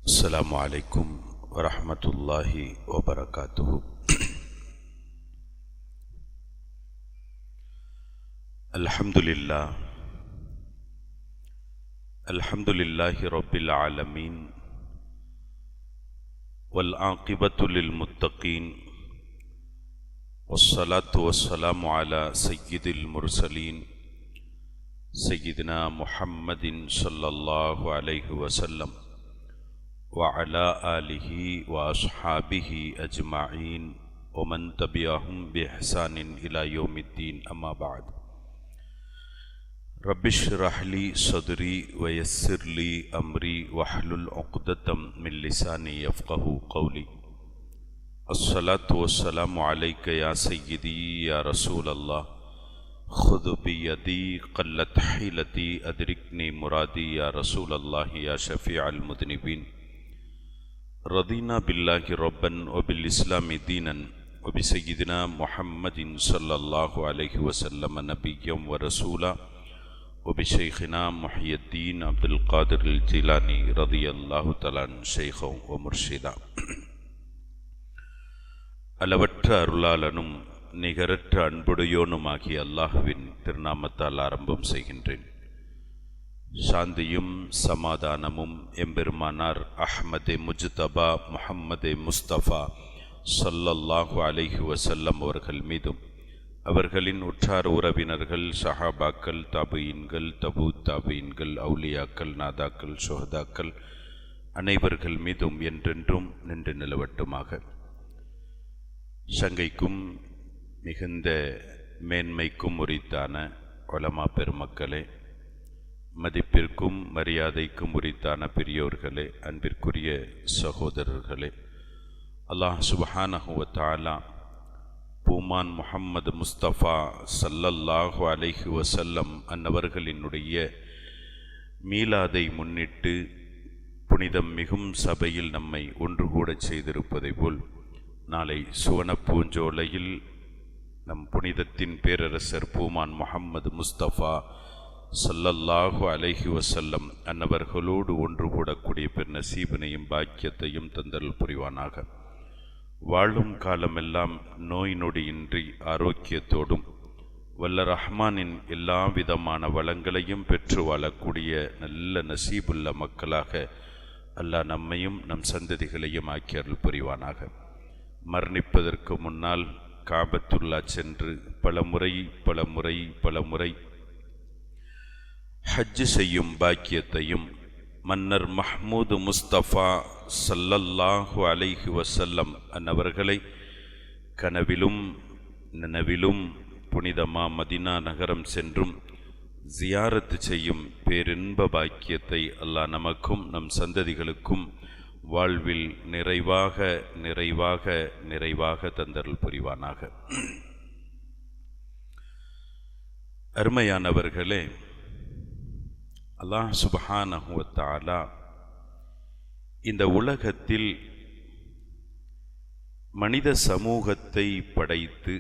السلام عليكم ورحمة الله وبركاته. الحمد لله رب العالمين، والعاقبة للمتقين، والصلاة والسلام على سيد المرسلين سيدنا محمد صلى الله عليه وسلم وعلى آله وأصحابه أجمعين ومن تبعهم بإحسان إلى يوم الدين. أما بعد، رب اشرح لي صدري ويسر لي أمري واحلل عقدة من لساني يفقهوا قولي. الصلاة والسلام عليك يا سيدي يا رسول الله، خذ بيدي قلت حيلتي أدركني مرادي يا رسول الله يا شفيع المذنبين. رضينا بالله ربا وبالإسلام دينا وبسيدنا محمد صلى الله عليه وسلم نبيا ورسولا وبشيخنا محي الدين عبد القادر الجيلاني رضي الله تعالى عنه شيخا ومرشدا. அளவற்ற அருளாளனும் நிகரற்ற அன்புடையோனுமாகிய அல்லாஹுவின் திருநாமத்தால் ஆரம்பம் செய்கின்றேன். சாந்தியும் சமாதானமும் எம்பெருமானார் அஹ்மதே முஜ்தபா முஹம்மதே முஸ்தபா ஸல்லல்லாஹு அலைஹி வஸல்லம் அவர்கள் மீதும், அவர்களின் உற்றார் உறவினர்கள், சஹாபாக்கள், தாபீன்கள், தாபீன்கள், அவுலியாக்கள், நாதாக்கள், சுஹதாக்கள் அனைவர்கள் மீதும் என்றென்றும் நின்று நிலவட்டுமாக. சங்கைக்கும் மிகுந்த மேன்மைக்கும் உரித்தான உலமா பெருமக்களே, மதிப்பிற்கும் மரியாதைக்கும் உரித்தான பெரியோர்களே, அன்பிற்குரிய சகோதரர்களே, அல்லாஹ் சுப்ஹானஹு வ தஆலா பூமான் முஹம்மது முஸ்தபா ஸல்லல்லாஹு அலைஹி வஸல்லம் அன்னவர்களினுடைய மீலாதை முன்னிட்டு புனிதம் மிகும் சபையில் நம்மை ஒன்று கூட செய்திருப்பதை போல், நாளை சுவனப்பூஞ்சோலையில் நம் புனிதத்தின் பேரரசர் பூமான் முஹம்மது முஸ்தபா ஸல்லல்லாஹு அலைஹி வஸல்லம் அன்னவர்களோடு ஒன்று கூடக்கூடிய பெரு நசீபினையும் பாக்கியத்தையும் தந்தல் புரிவானாக. வாழும் காலமெல்லாம் நோய் நொடியின்றி ஆரோக்கியத்தோடும் வல்ல ரஹ்மானின் எல்லா விதமான வளங்களையும் பெற்று வாழக்கூடிய நல்ல நசீபுள்ள மக்களாக அல்லாஹ் நம்மையும் நம் சந்ததிகளையும் ஆக்கி அருள் புரிவானாக. மரணிப்பதற்கு முன்னால் காபத்துல்லா சென்று பல முறை ஹஜ் செய்யும் பாக்கியத்தையும் மன்னர் மஹ்மூது முஸ்தபா ஸல்லல்லாஹு அலைஹி வஸல்லம் அன்னவர்களை கனவிலும் நனவிலும் புனிதமா மதினா நகரம் சென்றும் ஜியாரத்து செய்யும் பேரின்ப பாக்கியத்தை அல்லாஹ் நமக்கும் நம் சந்ததிகளுக்கும் வாழ்வில் நிறைவாக நிறைவாக நிறைவாக தந்தருள் புரிவானாக. அருமையானவர்களே, அல்லாஹ் சுப்ஹானஹு வ தஆலா இந்த உலகத்தில் மனித சமூகத்தை படைத்து,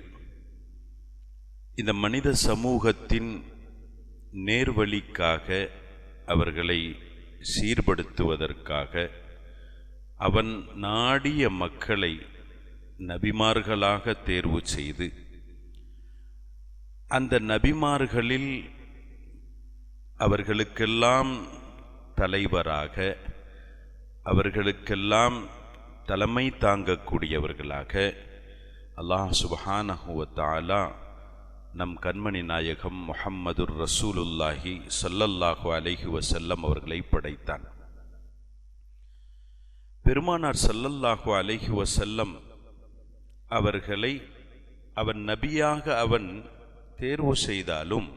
இந்த மனித சமூகத்தின் நேர்வழிக்காக அவர்களை சீர்படுத்துவதற்காக அவன் நாடிய மக்களை நபிமார்களாக தேர்வு செய்து, அந்த நபிமார்களில் அவர்களுக்கெல்லாம் தலைவராக, அவர்களுக்கெல்லாம் தலைமை தாங்கக்கூடியவர்களாக அல்லாஹ் சுப்ஹானஹு வ தஆலா நம் கண்மணி நாயகம் முஹம்மதுர் ரசூலுல்லாஹி ஸல்லல்லாஹு அலைஹி வஸல்லம் அவர்களை படைத்தான். பெருமானார் ஸல்லல்லாஹு அலைஹி வஸல்லம் அவர்களை அவன் நபியாக அவன் தேர்வு செய்தாலும்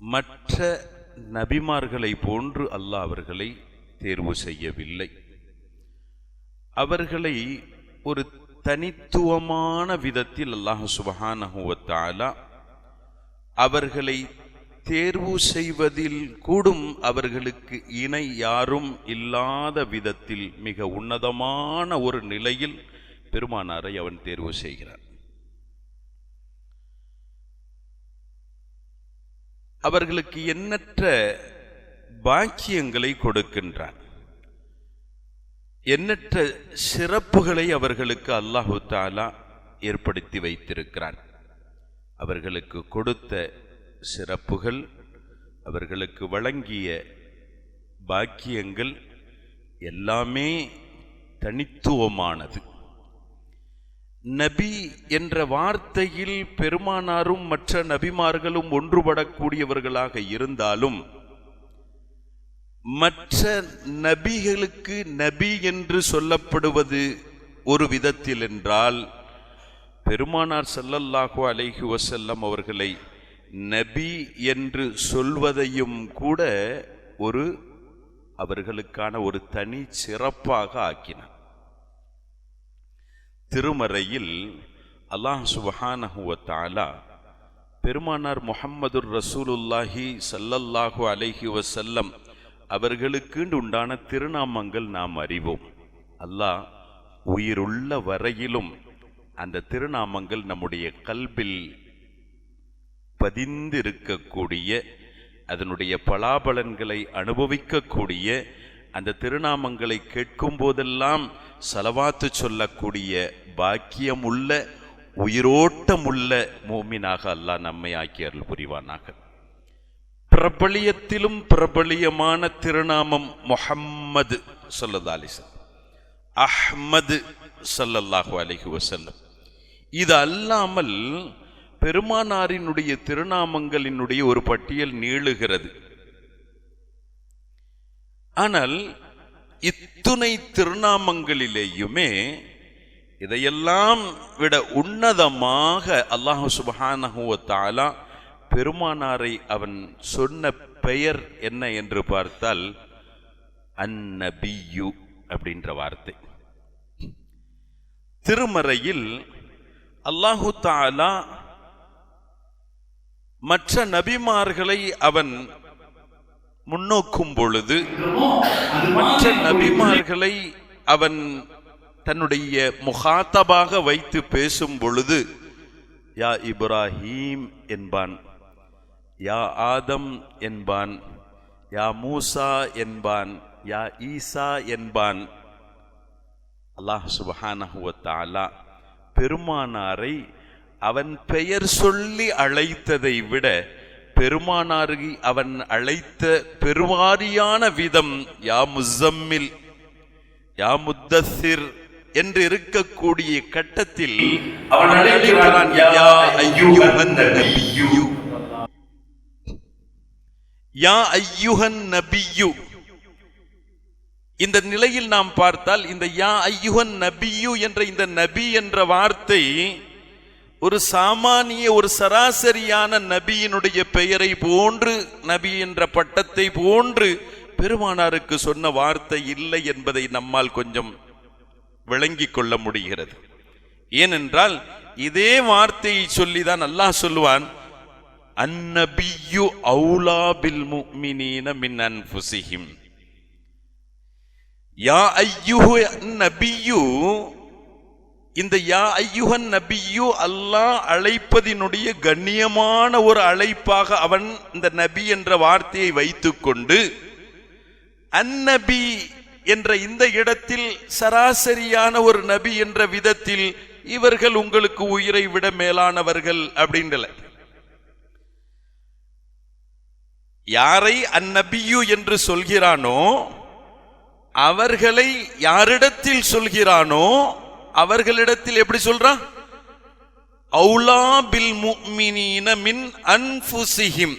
மற்ற நபிமார்களை போன்று அல்லாஹ் அவர்களை தேர்வு செய்யவில்லை. அவர்களை ஒரு தனித்துவமான விதத்தில் அல்லாஹ் சுப்ஹானஹு வ தஆலா அவர்களை தேர்வு செய்வதில் கூடும் அவர்களுக்கு இணை யாரும் இல்லாத விதத்தில் மிக உன்னதமான ஒரு நிலையில் பெருமானாரை அவன் தேர்வு செய்கிறான். அவர்களுக்கு எண்ணற்ற பாக்கியங்களை கொடுக்கின்றான். எண்ணற்ற சிறப்புகளை அவர்களுக்கு அல்லாஹு தஆலா ஏற்படுத்தி வைத்திருக்கிறான். அவர்களுக்கு கொடுத்த சிறப்புகள், அவர்களுக்கு வழங்கிய பாக்கியங்கள் எல்லாமே தனித்துவமானது. நபி என்ற வார்த்தையில் பெருமானாரும் மற்ற நபிமார்களும் ஒன்றுபடக்கூடியவர்களாக இருந்தாலும் மற்ற நபிகளுக்கு நபி என்று சொல்லப்படுவது ஒரு விதத்தில் என்றால், பெருமானார் ஸல்லல்லாஹு அலைஹி வஸல்லம் அவர்களை நபி என்று சொல்வதையும் கூட ஒரு அவர்களுக்கான ஒரு தனி சிறப்பாக ஆக்கினார். திருமறையில் அல்லாஹ் சுப்ஹானஹு வ தஆலா பெருமானார் முஹம்மதுர் ரசூலுல்லாஹி ஸல்லல்லாஹு அலைஹி வஸல்லம் அவர்களுக்கு உண்டான திருநாமங்கள் நாம் அறிவோம். அல்லாஹ் உயிருள்ள வரையிலும் அந்த திருநாமங்கள் நம்முடைய கல்பில் பதிந்திருக்கக்கூடிய, அதனுடைய பலாபலன்களை அனுபவிக்கக்கூடிய, அந்த திருநாமங்களை கேட்கும் போதெல்லாம் ஸலவாத்து சொல்லக்கூடிய பாக்கியம் உள்ள, உயிரோட்டமுள்ள மூமினாக அல்லாஹ் நம்மை ஆக்கி அருள் புரிவானாக. பிரபலியத்திலும் பிரபலியமான திருநாமம் முஹம்மது ஸல்லல்லாஹு அலைஹி வஸல்லம், அஹ்மது ஸல்லல்லாஹு அலைஹி வஸல்லம். இது அல்லாமல் பெருமானாரினுடைய திருநாமங்களினுடைய ஒரு பட்டியல் நீளுகிறது. ஆனால் இத்துணை திருநாமங்களிலேயுமே இதையெல்லாம் விட உன்னதமாக அல்லாஹ் சுப்ஹானஹு வ தஆலா பெருமானாரை அவன் சொன்ன பெயர் என்ன என்று பார்த்தால் அந்நபியு அப்படின்ற வார்த்தை. திருமறையில் அல்லாஹு தஆலா மற்ற நபிமார்களை அவன் முன்னோக்கும் பொழுது, மற்ற நபிமார்களை அவன் தன்னுடைய முகாத்தபாக வைத்து பேசும் பொழுது யா இப்ராஹீம் என்பான், யா ஆதம் என்பான், யா மூசா என்பான், யா ஈசா என்பான். அல்லாஹ் சுப்ஹானஹு வ தஆலா பெருமானாரை அவன் பெயர் சொல்லி அழைத்ததை விட பெருமானாரை அவன் அழைத்த பெருவாரியான விதம் யா முஸம்மில், யா முத்தஸிர் என்று இருக்கக்கூடிய கட்டத்தில் அவன் அழைக்கிறான் யா அய்யுஹன் நபியு, யா அய்யுஹன் நபியு. இந்த நிலையில் நாம் பார்த்தால் இந்த யா அய்யுஹன் நபியு என்ற இந்த நபி என்ற வார்த்தை ஒரு சாமானிய, ஒரு சராசரியான நபியினுடைய பெயரை போன்று, நபி என்ற பட்டத்தை போன்று பெருமானாருக்கு சொன்ன வார்த்தை இல்லை என்பதை நம்மால் கொஞ்சம் விளங்கிக் கொள்ள முடிகிறது. ஏனென்றால் இதே வார்த்தையை சொல்லிதான் அல்லாஹ் சொல்லுவான், அந்நபியு அவுலா பில் முஃமினீன மின் அன்ஃபுஸிஹிம். யா அய்யுஹன் நபியு, இந்த யா அய்யுஹன் நபியு அல்லாஹ் அழைப்பதினுடைய கண்ணியமான ஒரு அழைப்பாக அவன் இந்த நபி என்ற வார்த்தையை வைத்துக்கொண்டு, அந்நபி என்ற இந்த இடத்தில் சராசரியான ஒரு நபி என்ற விதத்தில் இவர்கள் உங்களுக்கு உயிரை விட மேலானவர்கள் அப்படின்றல. யாரை அந்நபியு என்று சொல்கிறானோ அவர்களை யாரிடத்தில் சொல்கிறானோ அவர்களிடத்தில் எப்படி சொல்றான்? அவுலா பில் முஃமினீன மின் அன்ஃபுஸிஹிம்,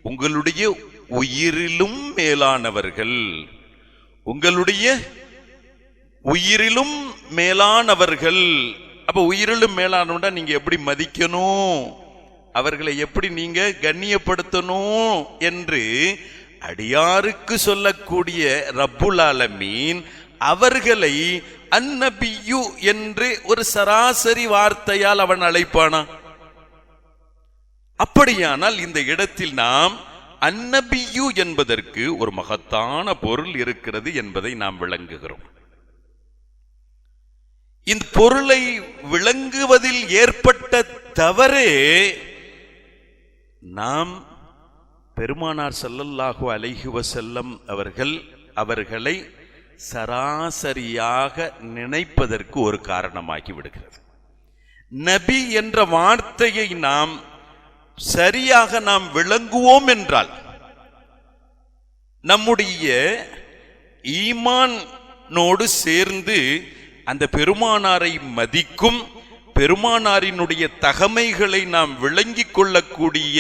உங்களுடைய உயிரிலும் மேலானவர்கள், உங்களுடைய உயிரிலும் மேலானவர்கள். அப்ப உயிரிலும் மேலானவனா நீங்க எப்படி மதிக்கணும், அவர்களை எப்படி நீங்க கண்ணியப்படுத்தணும் என்று அடியாருக்கு சொல்லக்கூடிய ரப்புல் ஆலமீன் அவர்களை அந்நபியு என்று ஒரு சராசரி வார்த்தையால் அவன் அழைப்பானா? அப்படியானால் இந்த இடத்தில் நாம் அந்நபியு என்பதற்கு ஒரு மகத்தான பொருள் இருக்கிறது என்பதை நாம் விளங்குகிறோம். இந்த பொருளை விளங்குவதில் ஏற்பட்ட தவறே நாம் பெருமானார் ஸல்லல்லாஹு அலைஹி வஸல்லம் அவர்களை சராசரியாக நினைப்பதற்கு ஒரு காரணமாகி விடுகிறது. நபி என்ற வார்த்தையை நாம் சரியாக விளங்குவோம் என்றால் நம்முடைய ஈமானோடு சேர்ந்து அந்த பெருமானாரை மதிக்கும், பெருமானாரினுடைய தகமைகளை நாம் விளங்கிக் கொள்ளக்கூடிய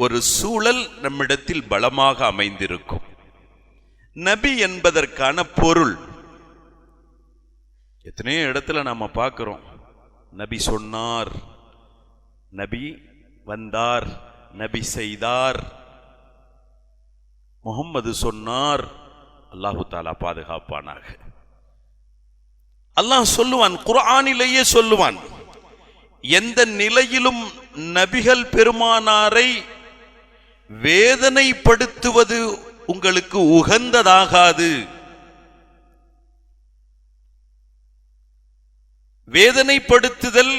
ஒரு சூழல் நம்மிடத்தில் பலமாக அமைந்திருக்கும். நபி என்பதற்கான பொருள் எத்தனையோ இடத்துல நாம பார்க்கிறோம். நபி சொன்னார், நபி வந்தார், நபி செய்தார், முஹம்மது சொன்னார். அல்லாஹு தஆலா பாதுகாப்பானாக. அல்லாஹ் சொல்லுவான், குர்ஆனிலேயே சொல்லுவான், எந்த நிலையிலும் நபிகள் பெருமானாரை வேதனைப்படுத்துவது உங்களுக்கு உகந்ததாகாது. வேதனைப்படுத்துதல்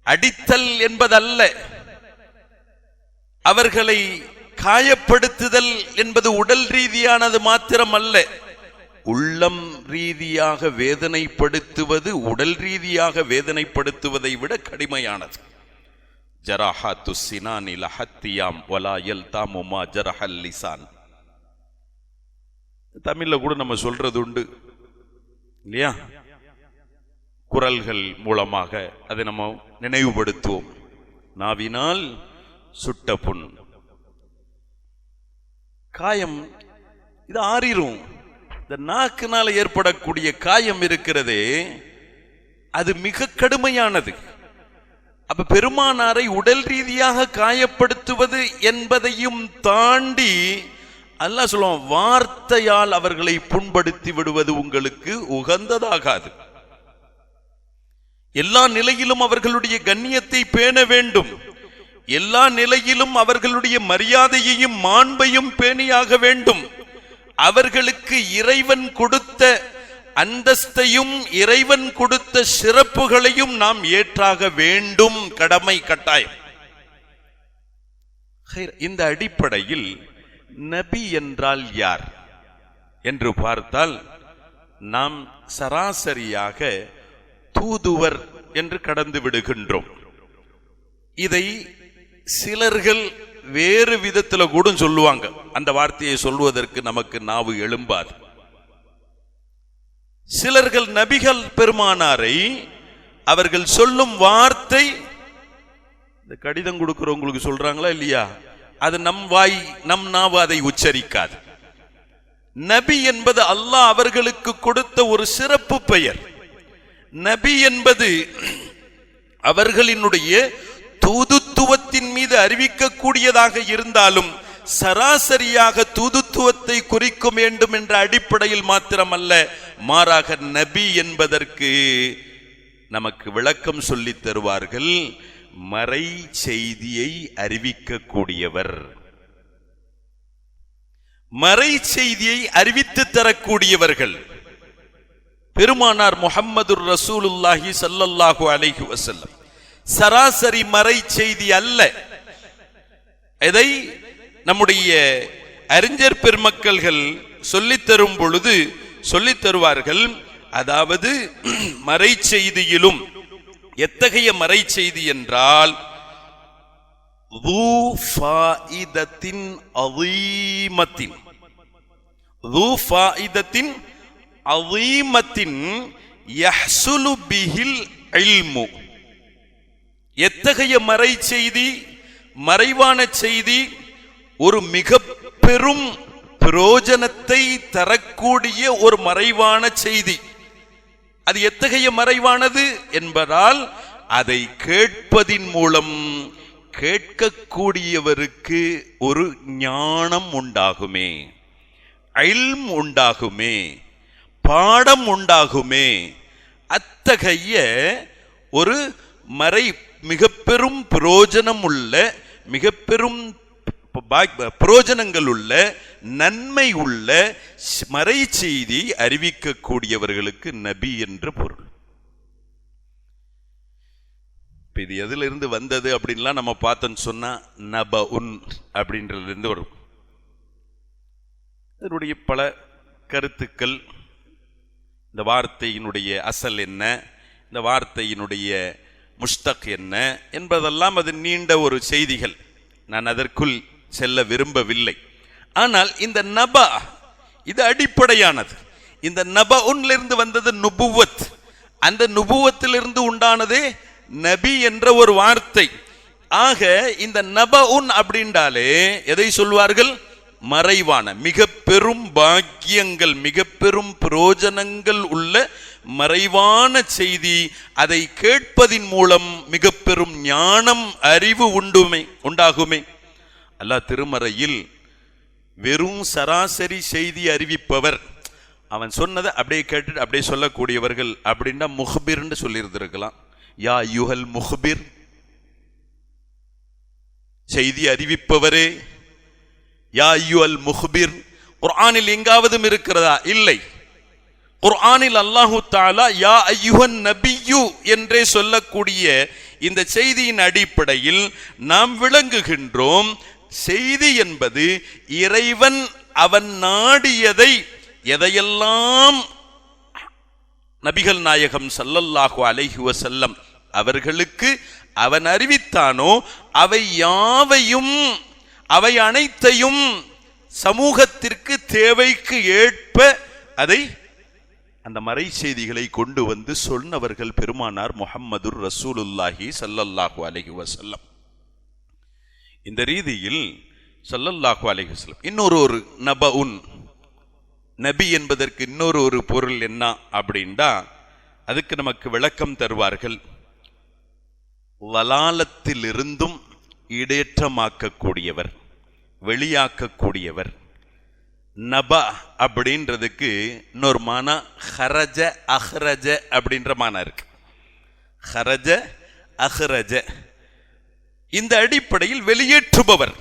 அடித்தல் என்பதல்ல, அவர்களை காயப்படுத்துதல் என்பது உடல் ரீதியானது மாத்திரம் அல்ல. உள்ளம் ரீதியாக வேதனைப்படுத்துவது உடல் ரீதியாக வேதனைப்படுத்துவதை விட கடுமையானது. ஜராஹாத்து சினானி லஹத்தியாம் வலா யல்தாமு மா ஜரஹல் லிசான். தமிழ்ல கூட நம்ம சொல்றது உண்டு இல்லையா? குரல்கள் மூலமாக அதை நம்ம நினைவுபடுத்துவோம். நாவினால் சுட்ட புண், காயம், இது ஆறிரும். இந்த நாக்குனால ஏற்படக்கூடிய காயம் இருக்கிறதே, அது மிக கடுமையானது. அப்ப பெருமானாரை உடல் ரீதியாக காயப்படுத்துவது என்பதையும் தாண்டி அல்லாஹ் சொல்லுவான், வார்த்தையால் அவர்களை புண்படுத்தி விடுவது உங்களுக்கு உகந்ததாகாது. எல்லா நிலையிலும் அவர்களுடைய கண்ணியத்தை பேண வேண்டும். எல்லா நிலையிலும் அவர்களுடைய மரியாதையையும் மாண்பையும் பேணியாக வேண்டும். அவர்களுக்கு இறைவன் கொடுத்த அந்தஸ்தையும் இறைவன் கொடுத்த சிறப்புகளையும் நாம் ஏற்றாக வேண்டும், கடமை, கட்டாயம். இந்த அடிப்படையில் நபி என்றால் யார் என்று பார்த்தால் நாம் சராசரியாக தூதுவர் என்று கடந்து விடுகின்றோம். இதை சிலர்கள் வேறு விதத்துல கூட சொல்லுவாங்க. அந்த வார்த்தையை சொல்வதற்கு நமக்கு நாவு எழும்பாது. சிலர்கள் நபிகள் பெருமானாரை அவர்கள் சொல்லும் வார்த்தை, இந்த கடிதம் கொடுக்கிறவங்களுக்கு சொல்றாங்களா இல்லையா, அது நம் வாய் நம் நாவு அதை உச்சரிக்காது. நபி என்பது அல்லாஹ் அவர்களுக்கு கொடுத்த ஒரு சிறப்பு பெயர். நபி என்பது அவர்களினுடைய தூதுத்துவத்தின் மீது அறிவிக்கக்கூடியதாக இருந்தாலும் சராசரியாக தூதுத்துவத்தை குறிக்க வேண்டும் என்ற அடிப்படையில் மாத்திரமல்ல, மாறாக நபி என்பதற்கு நமக்கு விளக்கம் சொல்லித் தருவார்கள். மறை செய்தியை அறிவிக்கக்கூடியவர், மறை செய்தியை அறிவித்து தரக்கூடியவர்கள். பெருமானார் முஹம்மதுர் ரசூலுல்லாஹி ஸல்லல்லாஹு அலைஹி வஸல்லம் சராசரி மறை செய்தி அல்ல. இதை நம்முடைய அறிஞர் பெருமக்கள்கள் சொல்லித் தரும் பொழுது சொல்லித் தருவார்கள். அதாவது மறை செய்தியிலும் எத்தகைய மறை செய்தி என்றால் து ஃபாயிதத்தின் அதீமத்தின், து ஃபாயிதத்தின் அதீமத்தின் யஹ்சுலு பிஹில் இல்மு. எத்தகைய மறை செய்தி, மறைவான செய்தி, ஒரு மிக பெரும் பிரயோஜனத்தை தரக்கூடிய ஒரு மறைவான செய்தி. அது எத்தகைய மறைவானது என்பதால் அதை கேட்பதின் மூலம் கேட்கக்கூடியவருக்கு ஒரு ஞானம் உண்டாகுமே, இல்ம் உண்டாகுமே, பாடம் உண்டாகுமே. அத்தகைய ஒரு மறை மிக பெரும் பிரயோஜனம் உள்ள, மிக பெரும் பிரயோஜனங்கள் உள்ள, நன்மை உள்ள மறை செய்தி அறிவிக்கக்கூடியவர்களுக்கு நபி என்று பொருள். இது எதுல இருந்து வந்தது அப்படின்லாம் நம்ம பார்த்தோன்னு சொன்னா நபஉன் அப்படின்றதுல இருந்து வரும். இதனுடைய பல கருத்துக்கள், இந்த வார்த்தையினுடைய அசல் என்ன, இந்த வார்த்தையினுடைய முஷ்தக் என்ன என்பதெல்லாம் அது நீண்ட ஒரு செய்திகள். நான் அதற்குள் செல்ல விரும்பவில்லை. ஆனால் இந்த நபா இது அடிப்படையானது. இந்த நபஉன்லிருந்து வந்தது நுபுவத். அந்த நுபுவத்திலிருந்து உண்டானதே நபி என்ற ஒரு வார்த்தை. ஆக இந்த நபஉன் அப்படின்றாலே எதை சொல்வார்கள்? மறைவான மிக பெரும் பாக்கியங்கள், மிக பெரும் பிரயோஜனங்கள் உள்ள மறைவான செய்தி. அதை கேட்பதின் மூலம் மிக பெரும் ஞானம், அறிவு உண்டாகுமே. அல்லாஹ் திருமறையில் வெறும் சராசரி செய்தி அறிவிப்பவர், அவன் சொன்னதை அப்படியே கேட்டுட்டு அப்படியே சொல்லக்கூடியவர்கள் அப்படின்னா முஹ்பிர்ன்னு சொல்லியிருந்திருக்கலாம். யா யுஹல் முஹ்பிர், செய்தி அறிவிப்பவரே. யா யுஹல் முஹ்பிர் குர்ஆனில் எங்காவதும் இருக்கிறதா? இல்லை. குர்ஆனில் அல்லாஹு தஆலா யா அய்யுஹன் நபியு என்றே சொல்லக்கூடிய இந்த செய்தியின் அடிப்படையில் நாம் விளங்குகின்றோம். செய்தி என்பது இறைவன் அவன் நாடியதை, எதையெல்லாம் நபிகள் நாயகம் ஸல்லல்லாஹு அலைஹி வஸல்லம் அவர்களுக்கு அவன் அறிவித்தானோ அவை யாவையும், அவை அனைத்தையும் சமூகத்திற்கு தேவைக்கு ஏற்ப அதை அந்த மறை செய்திகளை கொண்டு வந்து சொன்னவர்கள் பெருமானார் முஹம்மதுர் ரசூலுல்லாஹி ஸல்லல்லாஹு அலைஹி வஸல்லம். இந்த ரீதியில் ஸல்லல்லாஹு அலைஹி வஸல்லம் இன்னொரு நபஉன், நபி என்பதற்கு இன்னொரு பொருள் என்ன அப்படின்னா அதுக்கு நமக்கு விளக்கம் தருவார்கள். வலாலத்திலிருந்தும் இடேற்றமாக்கக்கூடியவர், வெளியாக்கக்கூடியவர். நபா அப்படின்றதுக்கு இன்னொரு மானா ஹரஜ அஹ்ரஜ அப்படின்ற மானா இருக்கு. ஹரஜ அஹ்ரஜ, இந்த அடிப்படையில் வெளியேற்றுபவர்.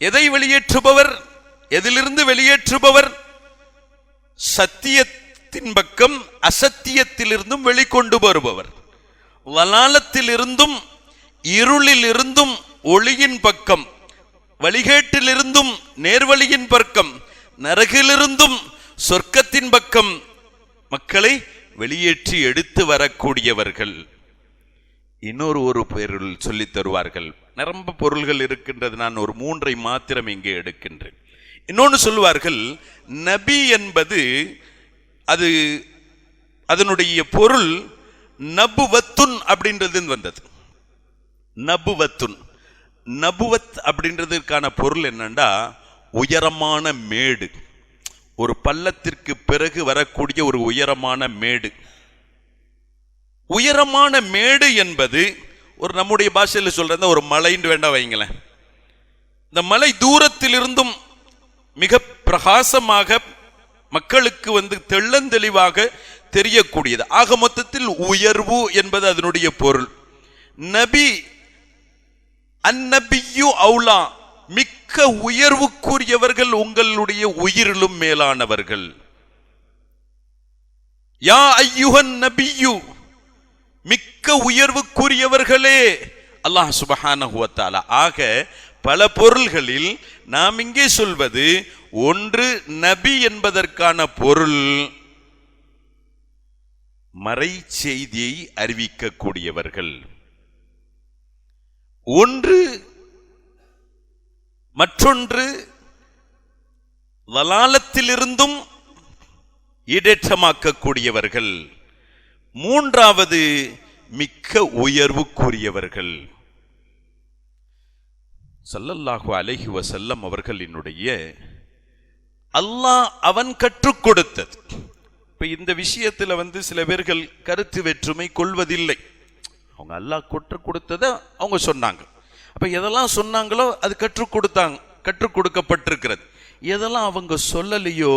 எதை வெளியேற்றுபவர்? எதிலிருந்து வெளியேற்றுபவர்? சத்தியத்தின் பக்கம் அசத்தியத்திலிருந்தும் வெளிக்கொண்டு வருபவர். வலாலத்திலிருந்தும் இருளில் இருந்தும் ஒளியின் பக்கம், வழிகேட்டிலிருந்தும் நேர்வழியின் பக்கம், நரகிலிருந்தும் சொர்க்கத்தின் பக்கம் மக்களை வெளியேற்றி எடுத்து வரக்கூடியவர்கள். இன்னொரு பொருள் சொல்லி தருவார்கள். நிரம்ப பொருள்கள் இருக்கின்றது, நான் ஒரு 3 மாத்திரம் இங்கே எடுக்கின்றேன். இன்னொன்று சொல்லுவார்கள், நபி என்பது அது அதனுடைய பொருள் நபுவத்துன் அப்படின்றது வந்தது. நபுவத்துன், நபுவத் அப்படின்றதுக்கான பொருள் என்னன்னா உயரமான மேடு, ஒரு பள்ளத்திற்கு பிறகு வரக்கூடிய ஒரு உயரமான மேடு. உயரமான மேடு என்பது ஒரு நம்முடைய பாஷையில் சொல்ற ஒரு மலைன்னு வேண்டாம் வைங்களேன். இந்த மலை தூரத்தில் இருந்தும் மிக பிரகாசமாக மக்களுக்கு தெள்ளந்தெளிவாக தெரியக்கூடியது. ஆக மொத்தத்தில் உயர்வு என்பது அதனுடைய பொருள். நபி அந்நபியு அவுலா, மிக்க உயர்வுக்குரியவர்கள், உங்களுடைய உயிரிலும் மேலானவர்கள். யா அய்யுஹன் நபியு, மிக்க உயர்வுக்குரியவர்களே அல்லாஹ் சுப்ஹானஹு வ தஆலா. ஆக பல பொருள்களில் நாம் இங்கே சொல்வது ஒன்று, நபி என்பதற்கான பொருள் மறை செய்தியை அறிவிக்கக்கூடியவர்கள். ஒன்று, மற்றொன்று வலாலத்திலிருந்தும் ஈடேற்றமாக்கக்கூடியவர்கள். மூன்றாவது மிக்க உயர்வுக்குரியவர்கள். ஸல்லல்லாஹு அலைஹி வஸல்லம் அவர்களினுடைய அல்லாஹ் அவன் கற்றுக் கொடுத்தது. இப்ப இந்த விஷயத்துல சில பேர்கள் கருத்து வேற்றுமை கொள்வதில்லை. அவங்க அல்லாஹ் கற்றுக் கொடுத்ததை அவங்க சொன்னாங்க. அப்ப எதெல்லாம் சொன்னாங்களோ அது கற்றுக் கொடுக்கப்பட்டிருக்கிறது. எதெல்லாம் அவங்க சொல்லலையோ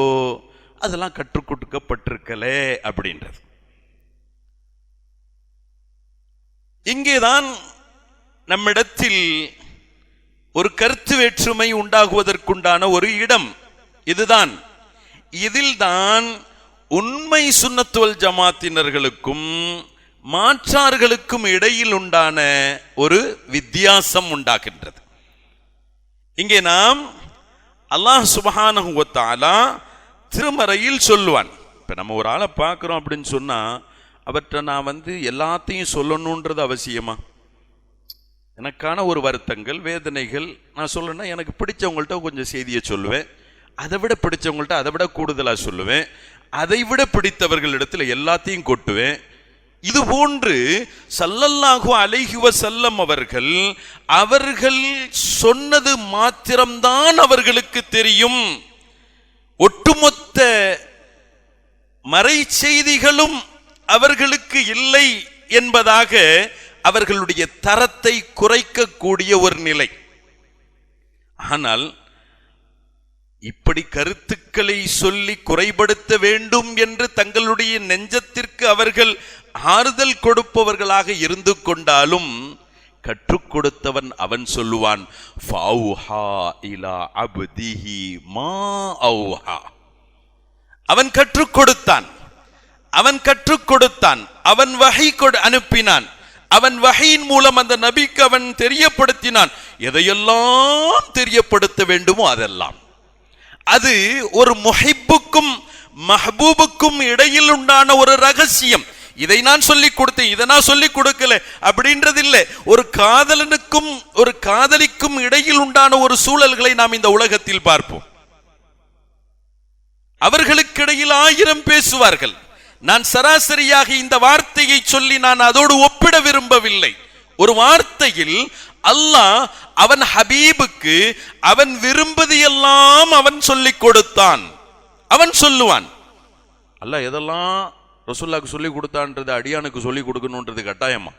அதெல்லாம் கற்றுக் கொடுக்கப்பட்டிருக்கலே அப்படின்றது. இங்கேதான் நம்மிடத்தில் ஒரு கருத்து வேற்றுமை உண்டாகுவதற்குண்டான ஒரு இடம் இதுதான். இதில்தான் உண்மை சுன்னத் வல் ஜமாத்தினர்களுக்கும் மாற்றார்களுக்கும் இடையில் உண்டான ஒரு வித்தியாசம் உண்டாகின்றது. இங்கே நாம் அல்லாஹ் சுப்ஹானஹு வ தஆலா திருமறையில் சொல்லுவான். இப்ப நம்ம ஒரு ஆளை பார்க்கிறோம் அப்படின்னு சொன்னா அவற்றை நான் எல்லாத்தையும் சொல்லணுன்றது அவசியமா? எனக்கான ஒரு வருத்தங்கள் வேதனைகள் நான் சொல்லணும்னா எனக்கு பிடிச்சவங்கள்ட்ட கொஞ்சம் செய்தியை சொல்லுவேன், அதை விட பிடிச்சவங்கள்ட்ட அதை விட கூடுதலாக சொல்லுவேன், அதை விட பிடித்தவர்களிடத்தில் எல்லாத்தையும் கொட்டுவேன். இது போன்று ஸல்லல்லாஹு அலைஹி வஸல்லம் அவர்கள் சொன்னது மாத்திரம்தான் அவர்களுக்கு தெரியும். ஒட்டுமொத்த மறை செய்திகளும் அவர்களுக்கு இல்லை என்பதாக அவர்களுடைய தரத்தை குறைக்கக்கூடிய ஒரு நிலை. ஆனால் இப்படி கருத்துக்களை சொல்லி குறைபடுத்த வேண்டும் என்று தங்களுடைய நெஞ்சத்திற்கு அவர்கள் ஆறுதல் கொடுப்பவர்களாக இருந்து கொண்டாலும் கற்றுக் கொடுத்தவன் அவன் சொல்லுவான், அவன் கற்றுக் கொடுத்தான், அவன் வஹி அனுப்பினான், அவன் வஹியின் மூலம் அந்த நபிக்கு அவன் தெரியப்படுத்தினான். எதையெல்லாம் தெரியப்படுத்த வேண்டுமோ அதெல்லாம். அது ஒரு முஹிப்புக்கும் மஹ்பூபுக்கும் இடையில் உண்டான ஒரு ரகசியம். இதை நான் சொல்லிக் கொடுத்தேன், இதை நான் சொல்லிக் கொடுக்கல அப்படின்றது இல்லை. ஒரு காதலனுக்கும் ஒரு காதலிக்கும் இடையில் உண்டான ஒரு சூழல்களை நாம் இந்த உலகத்தில் பார்ப்போம். அவர்களுக்கு இடையில் 1000 பேசுவார்கள். நான் சராசரியாக இந்த வார்த்தையை சொல்லி நான் அதோடு ஒப்பிட விரும்பவில்லை. ஒரு வார்த்தையில் அல்லாஹ் அவன் ஹபீபுக்கு அவன் விரும்புவது எல்லாம் அவன் சொல்லிக் கொடுத்தான். அவன் சொல்லுவான். அல்லாஹ் எதெல்லாம் ரசூலுல்லாஹ்க்கு சொல்லி கொடுத்தான்றது அடியானுக்கு சொல்லி கொடுக்கணும்ன்றது கட்டாயமா?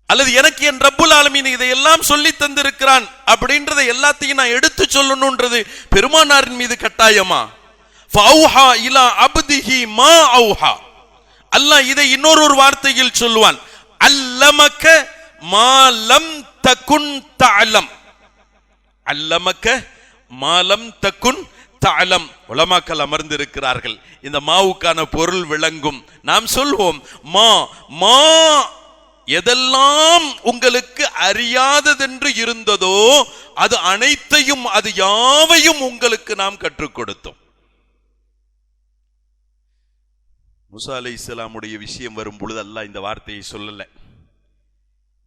அல்லது எனக்கு என் ரப்புல் ஆலமீன் இதையெல்லாம் சொல்லி தந்திருக்கிறான் அப்படின்றத எல்லாத்தையும் நான் எடுத்து சொல்லணும்ன்றது பெருமானாரின் மீது கட்டாயமா? ஃபௌஹா இலா அப்திஹி மா அவுஹா. அல்லாஹ் இதை இன்னொரு வார்த்தையில் சொல்லுவான், அல்லமக மா லம் தகுன் தஅலம். அல்லமக மா லம் தகுன் தஅலம். உலமாக்கள் அமர்ந்திருக்கிறார்கள், இந்த மாவுக்கான பொருள் விளங்கும். நாம் சொல்வோம் மா மா, எதெல்லாம் உங்களுக்கு அறியாததென்று இருந்ததோ அது அனைத்தையும் அது யாவையும் உங்களுக்கு நாம் கற்றுக் கொடுத்தோம். மூசா அலைஹிஸ்ஸலாமுடைய விஷயம் வரும் பொழுது அல்லாஹ் இந்த வார்த்தையை சொல்லல.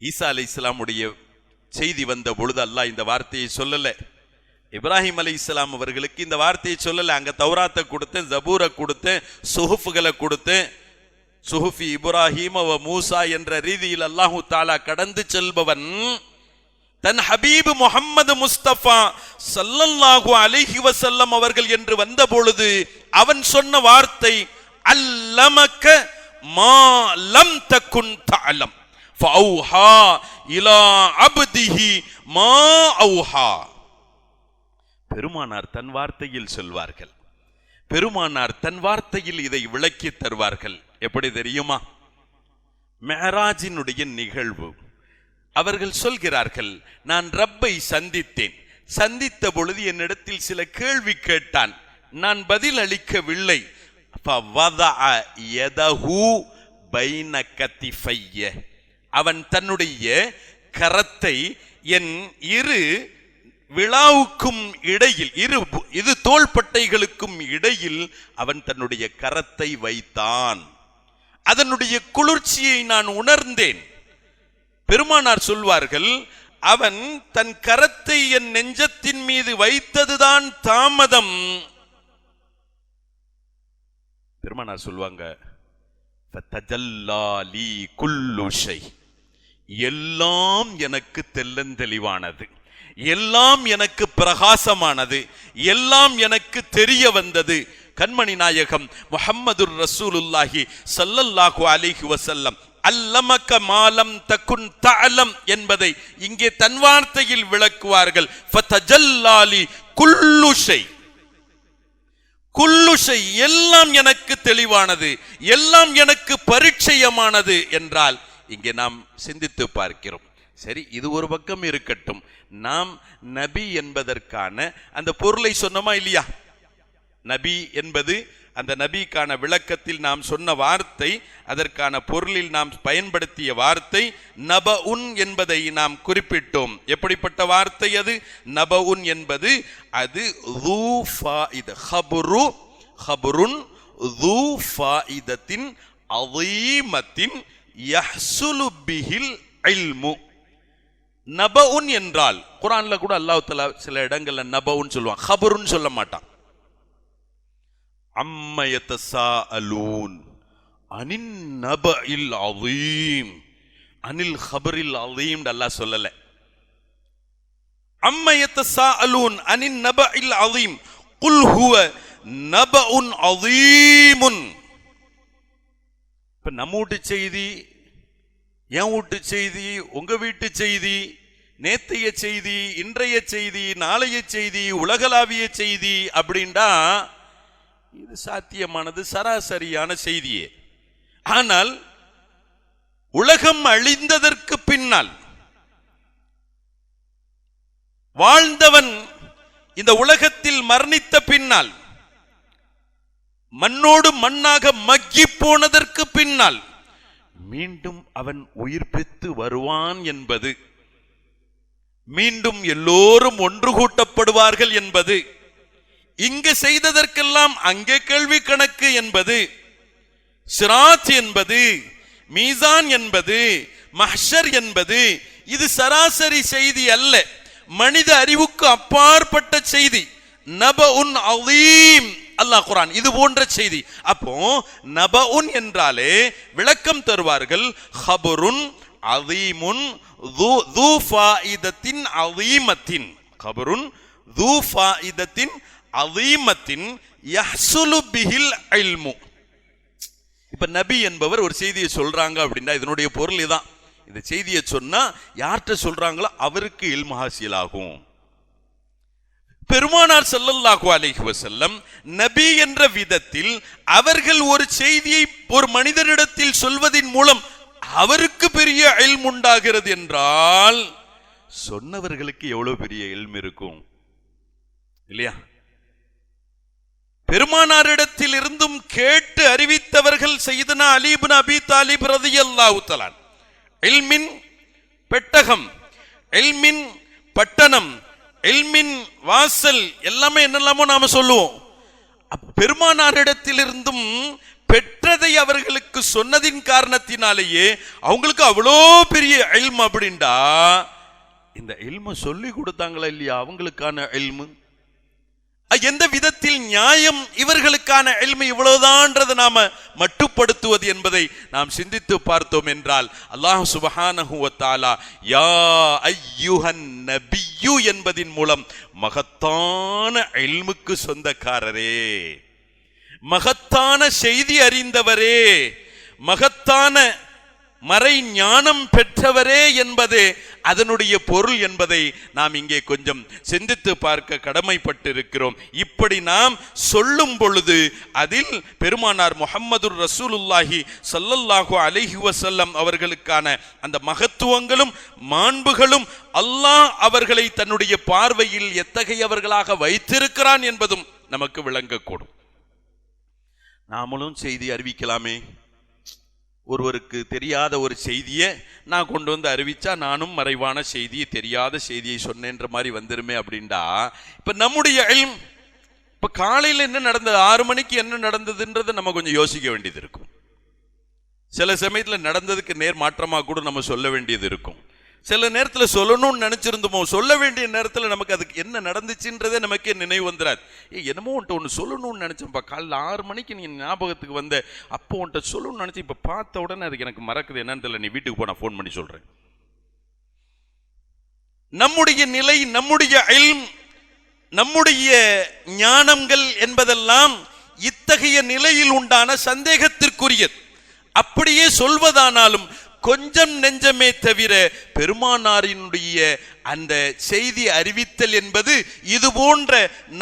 ஈசா அலைஹிஸ்ஸலாமுடைய செய்தி வந்த பொழுது அல்லாஹ் இந்த வார்த்தையை சொல்லல. இப்ராஹிம் அலைஹிஸ்ஸலாம் அவர்களுக்கு இந்த வார்த்தையை சொல்லல. அங்க தௌராத்தை கொடுத்தேன், ஜபூரை கொடுத்தேன், சுஹுஃப்களை கொடுத்தேன். சுஹுஃபி இப்ராஹிம் வ மூசா என்ற ரீதியில் அல்லாஹு தஆலா கடந்து செல்பவன் தன் ஹபீப் முஹம்மது முஸ்தபா ஸல்லல்லாஹு அலைஹி வஸல்லம் அவர்கள் என்று வந்த பொழுது அவன் சொன்ன வார்த்தை அல்லமக மா லம் தகுன் தஅலம் ஃபௌஹா இலா அப்திஹி மா அவுஹா. பெருமானார் தன் வார்த்தையில் சொல்வார்கள், பெருமானார் தன் வார்த்தையில் இதை விளக்கி தருவார்கள். எப்படி தெரியுமா? மெஹராஜினுடைய நிகழ்வு. அவர்கள் சொல்கிறார்கள், நான் ரப்பை சந்தித்தேன், சந்தித்த பொழுது என்னிடத்தில் சில கேள்வி கேட்டான், நான் பதில் அளிக்கவில்லை. அவன் தன்னுடைய கரத்தை என் இரு விழாவுக்கும் இடையில், இரு தோள்பட்டைகளுக்கும் இடையில் அவன் தன்னுடைய கரத்தை வைத்தான். அதனுடைய குளிர்ச்சியை நான் உணர்ந்தேன். பெருமானார் சொல்வார்கள், அவன் தன் கரத்தை என் நெஞ்சத்தின் மீது வைத்ததுதான் தாமதம். பெருமானார் சொல்வாங்க, எல்லாம் எனக்கு தெள்ளந்தெளிவானது, எல்லாம் எனக்கு பிரகாசமானது, எல்லாம் எனக்கு தெரிய வந்தது. கண்மணி நாயகம் முஹம்மதுர் ரசூலுல்லாஹி ஸல்லல்லாஹு அலைஹி வஸல்லம் அல்லமக மாலம் தகுன் தஅலம் என்பதை இங்கே தன் வார்த்தையில் விளக்குவார்கள். ஃபதஜல்லாலி குல்லு ஷை, குல்லு ஷை, எல்லாம் எனக்கு தெளிவானது, எல்லாம் எனக்கு பரிச்சயமானது என்றால் இங்கே நாம் சிந்தித்து பார்க்கிறோம். சரி, இது ஒரு பக்கம் இருக்கட்டும். நாம் நபி என்பதற்கான அந்த பொருளை சொன்னோமா இல்லையா? நபி என்பது அந்த நபிக்கான விளக்கத்தில் நாம் சொன்ன வார்த்தை, அதற்கான பொருளில் நாம் பயன்படுத்திய வார்த்தை நபஉன் என்பதை நாம் குறிப்பிட்டோம். எப்படிப்பட்ட வார்த்தை அது? நபஉன் என்பது அது ذو فائدة خبرٌ ذو فائدة عظيمة يحصل به العلم. நபஉன் என்றால் குர்ஆன்ல கூட அல்லாஹ் தஆலா சில இடங்கள்ல நபஉன் சொல்லுவான், خبرٌ சொல்ல மாட்டான். அம்ம யதசாஅலூன் அனின் நபஇல் அஸீம், அனில் خبرில் அஸீம் அல்லாஹ் சொல்லல. அம்ம யதசாஅலூன் அனின் நபஇல் அஸீம் குல் ஹுவ நபஉன் அஸீமுன். இப்ப நம்ம வீட்டு செய்தி, என் வீட்டு செய்தி, உங்க வீட்டு செய்தி, நேத்தைய செய்தி, இன்றைய செய்தி, நாளைய செய்தி, உலகளாவிய செய்தி அப்படின்டா இது சாத்தியமானது, சராசரியான செய்தியே. ஆனால் உலகம் அழிந்ததற்கு பின்னால் வாழ்ந்தவன் இந்த உலகத்தில் மரணித்த பின்னால், மண்ணோடு மண்ணாக மக்கி போனதற்கு பின்னால் மீண்டும் அவன் உயிர்ப்பித்து வருவான் என்பது, மீண்டும் எல்லோரும் ஒன்று கூட்டப்படுவார்கள் என்பது, இங்கு செய்ததற்கெல்லாம் அங்கே கேள்வி கணக்கு என்பது, சிராத் என்பது, மீசான் என்பது, மஹ்ஷர் என்பது, இது சராசரி செய்தி அல்ல, மனித அறிவுக்கு அப்பாற்பட்ட செய்தி. நபஉன் அஸீம் அல்லாஹ் குர்ஆன் இது போன்ற செய்தி. அப்போ நபஉன் என்றாலே விளக்கம் தருவார்கள், خبرٌ عظيم ذو فائدة عظيمة, خبرٌ ذو فائدة عظيمة يحصل به العلم. இப்ப நபி என்பவர் ஒரு செய்தியை சொல்றாங்க அப்படின்னா இதனுடைய பொருள் இதான். இந்த செய்தியை சொன்னா யார்கிட்ட சொல்றாங்களோ அவருக்கு இல்மு ஹாசில் ஆகும். பெருமானார் ஸல்லல்லாஹு அலைஹி வஸல்லம் நபி என்ற விதத்தில் அவர்கள் ஒரு செய்தியை ஒரு மனிதரிடத்தில் சொல்வதின் மூலம் அவருக்கு பெரிய இல்ம் உண்டாகிறது என்றால் சொன்னவர்களுக்கு எவ்வளவு பெரிய இல்ம் இருக்கும் இல்லையா? பெருமானாரிடத்தில் இருந்தும் கேட்டு அறிவித்தவர்கள் சையதுனா அலி இப்னு அபீ தாலிப் ரலியல்லாஹு தஆலா. இல்மின் பெட்டகம், இல்மின் பட்டணம், இல்மின் வாசல், எல்லாமே என்னெல்லாமோ நாம சொல்லுவோம். பெருமானாரிடத்தில் இருந்தும் பெற்றதை அவர்களுக்கு சொன்னதின் காரணத்தினாலேயே அவங்களுக்கு அவ்வளோ பெரிய இல்ம். அப்படின்டா இந்த இல்ம சொல்லி கொடுத்தாங்களா இல்லையா அவங்களுக்கான இல்மு? எந்த விதத்தில் நியாயம் இவர்களுக்கான இல்மு இவ்வளவுதான்ன்றதை நாம மட்டுப்படுத்துவது என்பதை நாம் சிந்தித்து பார்த்தோம் என்றால் அல்லாஹ் சுப்ஹானஹு வ தஆலா யா அய்யுஹன் நபியு என்பதின் மூலம் மகத்தான இல்முக்கு சொந்தக்காரரே, மகத்தான செய்தி அறிந்தவரே, மகத்தான மறை ஞானம் பெற்றவரே என்பது அதனுடைய பொருள் என்பதை நாம் இங்கே கொஞ்சம் சிந்தித்து பார்க்க கடமைப்பட்டு இருக்கிறோம். இப்படி நாம் சொல்லும் பொழுது அதில் பெருமானார் முஹம்மது ரசூலுல்லாஹி ஸல்லல்லாஹு அலைஹி வஸல்லம் அவர்களுக்கான அந்த மகத்துவங்களும் மாண்புகளும் அல்லாஹ் அவர்களை தன்னுடைய பார்வையில் எத்தகையவர்களாக வைத்திருக்கிறான் என்பதும் நமக்கு விளங்கக்கூடும். நாமளும் செய்தி அறிவிக்கலாமே. ஒருவருக்கு தெரியாத ஒரு செய்தியை நான் கொண்டு வந்து அறிவிச்சா நானும் மறைவான செய்தியை, தெரியாத செய்தியை சொன்னேன்ற மாதிரி வந்துருமே அப்படின்டா. இப்ப நம்முடைய இல்ம், இப்ப காலையில் என்ன நடந்தது, 6 மணிக்கு என்ன நடந்ததுன்றதை நம்ம கொஞ்சம் யோசிக்க வேண்டியது இருக்கும். சில சமயத்தில் நடந்ததுக்கு நேர் மாற்றமாக கூட நம்ம சொல்ல வேண்டியது இருக்கும். சில நேரத்தில் சொல்லணும்னு நினைச்சிருந்தோமோ, சொல்ல வேண்டிய நேரத்தில் நமக்கு அதுக்கு என்ன நடந்துச்சுன்றதே நமக்கே நினைவு வந்துடாது. என்னமோ ஒன்று சொல்லணும்னு நினைச்சேன்ப்பா, காலைல 6 மணிக்கு நீ ஞாபகத்துக்கு வந்த, அப்போ உன்ட்ட சொல்லணும்னு நினைச்சு இப்ப பார்த்த உடனே அதுக்கு எனக்கு மறக்குது என்னன்னு தெரியல, நீ வீட்டுக்கு போ நான் ஃபோன் பண்ணி சொல்றேன். நம்முடைய நிலை, நம்முடைய இல்ம், நம்முடைய ஞானங்கள் என்பதெல்லாம் இத்தகைய நிலையில் உண்டான சந்தேகத்திற்குரியது. அப்படியே சொல்வதானாலும் கொஞ்சம் நெஞ்சமே தவிர பெருமானாரினுடைய அந்த செய்தி அறிவித்தல் என்பது இது போன்ற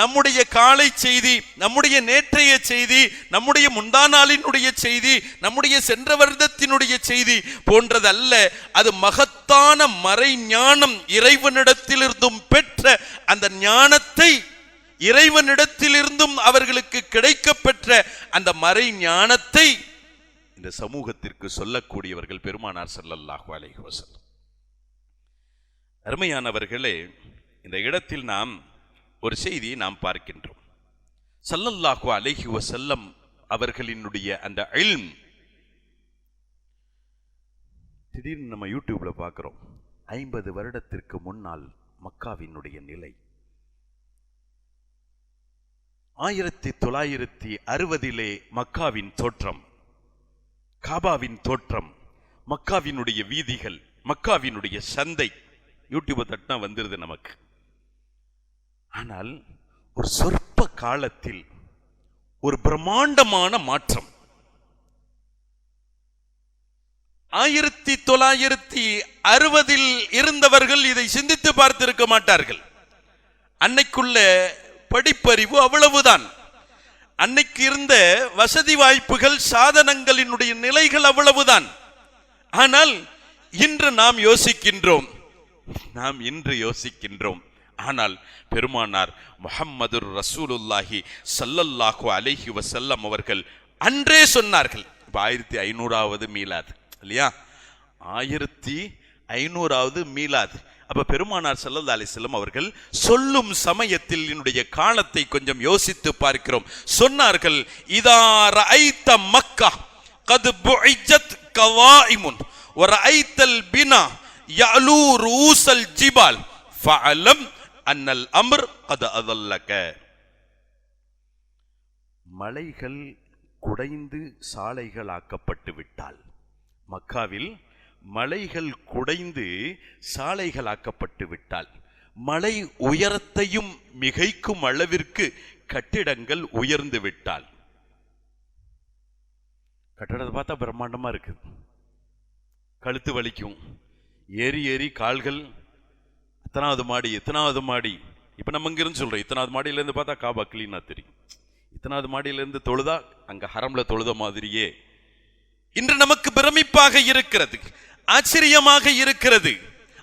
நம்முடைய காலை செய்தி, நம்முடைய நேற்றைய செய்தி, நம்முடைய முந்தா நாளினுடைய செய்தி, நம்முடைய சென்ற வருடத்தினுடைய செய்தி போன்றதல்ல. அது மகத்தான மறை ஞானம், இறைவனிடத்திலிருந்தும் பெற்ற அந்த ஞானத்தை, இறைவனிடத்திலிருந்தும் அவர்களுக்கு கிடைக்க பெற்ற அந்த மறை ஞானத்தை இந்த சமூகத்திற்கு சொல்லக்கூடியவர்கள் பெருமானார் ஸல்லல்லாஹு அலைஹி வஸல்லம். அருமையானவர்களே, இந்த இடத்தில் நாம் ஒரு செய்தியை நாம் பார்க்கின்றோம். ஸல்லல்லாஹு அலைஹி வஸல்லம் அவர்களினுடைய அந்த இல்ம், திடீர்னு நம்ம யூடியூப்ல பார்க்கிறோம் 50 வருடத்திற்கு முன்னால் மக்காவினுடைய நிலை, 1960 மக்காவின் தோற்றம், காபாவின் தோற்றம், மக்காவினுடைய வீதிகள், மக்காவினுடைய சந்தை, யூடியூப் தட்டினா வந்துருது நமக்கு. ஆனால் ஒரு சொற்ப காலத்தில் ஒரு பிரம்மாண்டமான மாற்றம். 1960 இருந்தவர்கள் இதை சிந்தித்து பார்த்திருக்க மாட்டார்கள். அன்னைக்குள்ள படிப்பறிவு அவ்வளவுதான், அன்னைக்கு இருந்த வசதி வாய்ப்புகள், சாதனங்களினுடைய நிலைகள் அவ்வளவுதான். ஆனால் இன்று நாம் யோசிக்கின்றோம். ஆனால் பெருமானார் முஹம்மதுர் ரசூலுல்லாஹி ஸல்லல்லாஹு அலைஹி வஸல்லம் அவர்கள் அன்றே சொன்னார்கள். 1500வது மீலாது இல்லையா, 1500வது மீலாது. அப்ப பெருமானார் ஸல்லல்லாஹு அலைஹி வஸல்லம் அவர்கள் சொல்லும் சமயத்தில் என்னுடைய காலத்தை கொஞ்சம் யோசித்து பார்க்கிறோம். சொன்னார்கள், இதா ரஅய்த மக்கா கத் புஇஜத் கவாயிமுன் வ ரஅய்தல் பினா யஅலு ரூஸல் ஜிபால் ஃபஅலம் அன்னல் அம்ர் கத் அதல்லக. மலைகள் குடைந்து சாலைகள் ஆக்கப்பட்டு விட்டால், மக்காவில் மலைகள் குடைந்து சாலைகள் ஆக்கப்பட்டு விட்டால், மலை உயரத்தையும் மிகைக்கும் அளவிற்கு கட்டிடங்கள் உயர்ந்து விட்டால், கட்டடத்தை பார்த்தா பிரம்மாண்டமா இருக்கு, கழுத்து வலிக்கும், ஏறி ஏறி கால்கள், எத்தனாவது மாடி, இப்ப நம்ம இங்க இருந்து சொல்றோம், இத்தனாவது மாடியில இருந்து பார்த்தா காபா கிளீனா தெரியும், இத்தனாவது மாடியில இருந்து தொழுதா அங்க ஹரம்ல தொழுத மாதிரியே. இன்று நமக்கு பிரமிப்பாக இருக்கிறது, ஆச்சரியமாக இருக்கிறது.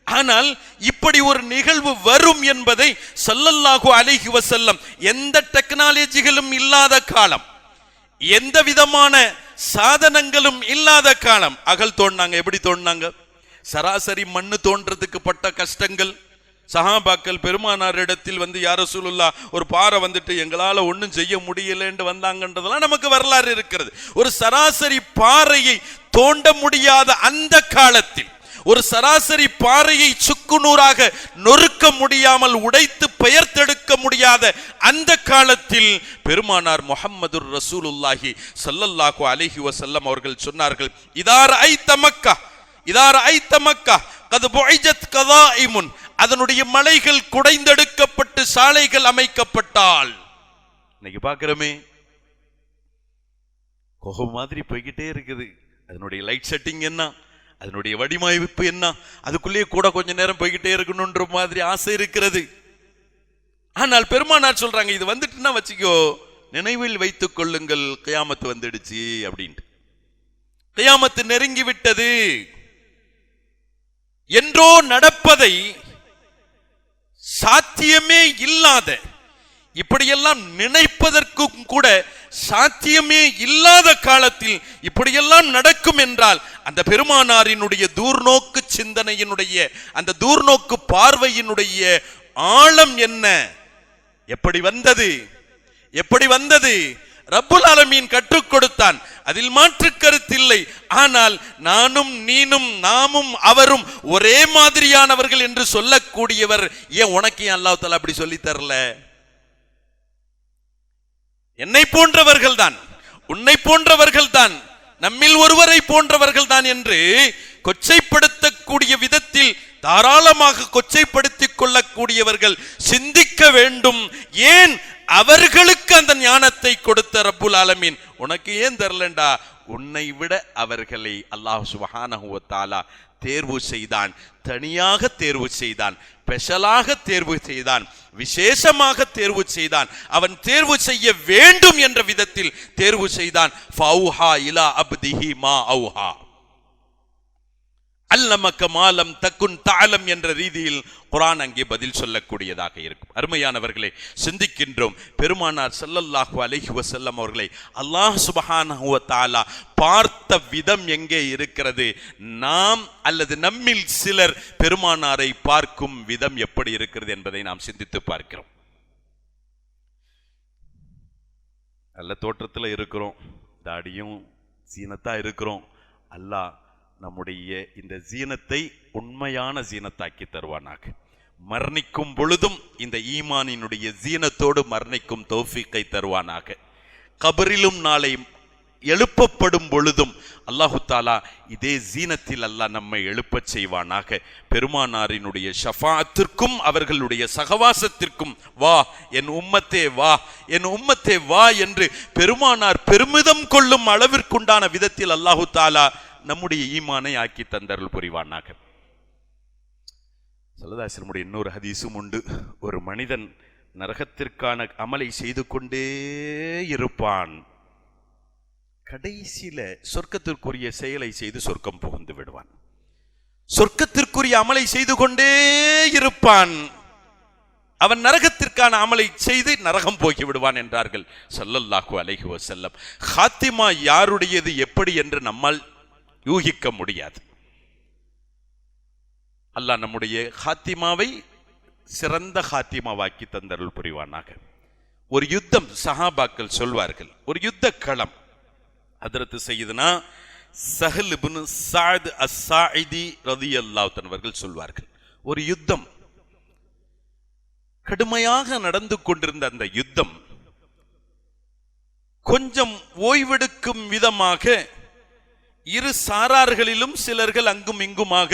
ஆனால் இப்படி ஒரு நிகழ்வு வரும் என்பதை ஸல்லல்லாஹு அலைஹி வஸல்லம், எந்த டெக்னாலஜிகளும் இல்லாத காலம், எந்த விதமான சாதனங்களும் இல்லாத காலம், அகல் தோண்டினாங்க. எப்படி தோண்டினாங்க? சராசரி மண்ணு தோன்றதுக்கு பட்ட கஷ்டங்கள், சஹாபாக்கள் பெருமானாரிடத்தில் வந்து யா ரசூலுல்லாஹ் ஒரு பாறை வந்துட்டு எங்களால ஒன்றும் செய்ய முடியலன்னு வந்தாங்கன்றதெல்லாம் நமக்கு வரலாறு இருக்கிறது. ஒரு சராசரி பாறையை தோண்ட முடியாத அந்த காலத்தில், ஒரு சராசரி பாறையை சுக்குநூறாக நொறுக்க முடியாமல் உடைத்து பெயர்த்தெடுக்க முடியாத அந்த காலத்தில் பெருமானார் முஹம்மதுர் ரசூலுல்லாஹி ஸல்லல்லாஹு அலைஹி வஸல்லம் அவர்கள் சொன்னார்கள், இதா ரஅய்த மக்கா கத் புஇஜத் கவாயிமுன், அதனுடைய மலைகள் குடைந்தெடுக்கப்பட்டு சாலைகள் அமைக்கப்பட்டால், இன்னைக்கு பார்க்கிறோமே கோகோ மாதிரி போய்கிட்டே இருக்குது. அதனுடைய லைட் செட்டிங் என்ன, அதனுடைய வடிவமைப்பு என்ன, அதுக்குள்ளேயே கூட கொஞ்ச நேரம் போய்கிட்டே இருக்கணும்ன்ற மாதிரி ஆசை இருக்கிறது. ஆனால் பெருமானார் சொல்றாங்க, இது வந்துட்டுன்னா வச்சுக்கோ, நினைவில் வைத்துக் கொள்ளுங்கள், கியாமத்து வந்துடுச்சு அப்படின்ட்டு. கியாமத்து நெருங்கி விட்டது, என்றோ நடப்பதை, சாத்தியமே இல்லாத, இப்படியெல்லாம் நினைப்பதற்கும் கூட சாத்தியமே இல்லாத காலத்தில் இப்படியெல்லாம் நடக்கும் என்றால், அந்த பெருமானாரினுடைய தூர்நோக்கு சிந்தனையினுடைய, அந்த தூர்நோக்கு பார்வையினுடைய ஆழம் என்ன? எப்படி வந்தது? ரப்புல் ஆலமீன் கற்றுக் கொடுத்தான், அதில் மாற்று கருத்தில்லை. ஆனால் நானும் நீனும் நாமும் அவரும் ஒரே மாதிரியானவர்கள் என்று சொல்லக்கூடியவர், ஏன் உனக்கு ஏன் அல்லாஹ் தஆலா அப்படி சொல்லி தரல? என்னை போன்றவர்கள் தான், உன்னை போன்றவர்கள் தான், நம்மில் ஒருவரை போன்றவர்கள் தான் என்று கொச்சைப்படுத்தக்கூடிய விதத்தில் தாராளமாக கொச்சைப்படுத்திக் கொள்ளக்கூடியவர்கள் சிந்திக்க வேண்டும். ஏன் அவர்களுக்கு அந்த ஞானத்தை கொடுத்த ரப்புல் ஆலமீன் உனக்கு ஏன் தரலண்டா? உன்னை விட அவர்களை அல்லாஹ் சுப்ஹானஹு வ தஆலா தேர்வு செய்தான், தனியாக தேர்வு செய்தான், ஸ்பெஷலாக தேர்வு செய்தான், விசேஷமாக தேர்வு செய்தான். அவன் தேர்வு செய்ய வேண்டும் என்ற விதத்தில் தேர்வு செய்தான். ஃபௌஹா இலா அப்திஹி மா அவுஹா. அல்லமக மாலம் தக்குன் தஅலம் என்ற ரீதியில் குர்ஆன் அங்கே பதில் சொல்லக்கூடியதாக இருக்கும். அருமையானவர்களே, சிந்திக்கின்றோம். பெருமானார் ஸல்லல்லாஹு அலைஹி வஸல்லம் அவர்களை அல்லாஹ் சுப்ஹானஹு வ தஆலா பார்த்த விதம் எங்கே இருக்கிறது? நாம் அல்லது நம்மில் சிலர் பெருமானாரை பார்க்கும் விதம் எப்படி இருக்கிறது என்பதை நாம் சிந்தித்து பார்க்கிறோம். நல்ல தோற்றத்தில் இருக்கிறோம், தாடியும் சீனத்தா இருக்கிறோம். அல்லாஹ் நம்முடைய இந்த ஜீனத்தை உண்மையான ஜீனத்தாக்கி தருவானாக. மரணிக்கும் பொழுதும் இந்த ஈமானினுடைய ஜீனத்தோடு மரணிக்கும் தௌஃபீக்கை தருவானாக. கபரிலும் நாளை எழுப்பப்படும் பொழுதும் அல்லாஹு தாலா இதே ஜீனத்தில் அல்லாஹ் நம்மை எழுப்பச் செய்வானாக. பெருமானாரினுடைய ஷஃபாஅத்திற்கும் அவர்களுடைய சகவாசத்திற்கும் வா என் உம்மத்தே வா, என் உம்மத்தே வா என்று பெருமானார் பெருமிதம் கொள்ளும் அளவிற்குண்டான விதத்தில் அல்லாஹு தாலா நம்முடைய ஈமானை ஆக்கி தந்தருள் புரிவானாக. ஸல்லல்லாஹு இன்னொரு ஹதீஸும் உண்டு. ஒரு மனிதன் நரகத்திற்கான அமலை செய்து கொண்டே இருப்பான், கடைசியில சொர்க்கத்திற்குரிய செயலை செய்து சொர்க்கம் புகுந்து விடுவான். சொர்க்கத்திற்குரிய அமலை செய்து கொண்டே இருப்பான், அவன் நரகத்திற்கான அமலை செய்து நரகம் போக்கி விடுவான் என்றார்கள் ஸல்லல்லாஹு அலைஹி வஸல்லம். ஹாத்திமா யாருடையது எப்படி என்று நம்மால் யூகிக்க முடியாது. அல்லாஹ் நம்முடைய ஹாத்திமாவை சிறந்த ஹாத்திமாவாக்கி தந்தருள் புரிவானாக. ஒரு யுத்தம், சஹாபாக்கள் சொல்வார்கள், ஒரு யுத்த களம். ஹஜ்ரத் சய்யிதுனா ஸஹல் இப்னு ஸஅத் அஸ்-ஸாஇதி ரலியல்லாஹு அன்ஹு அவர்கள் சொல்வார்கள், ஒரு யுத்தம் கடுமையாக நடந்து கொண்டிருந்த அந்த யுத்தம் கொஞ்சம் ஓய்வெடுக்கும் விதமாக இரு சாரார்களிலும் சிலர்கள் அங்கும் இங்குமாக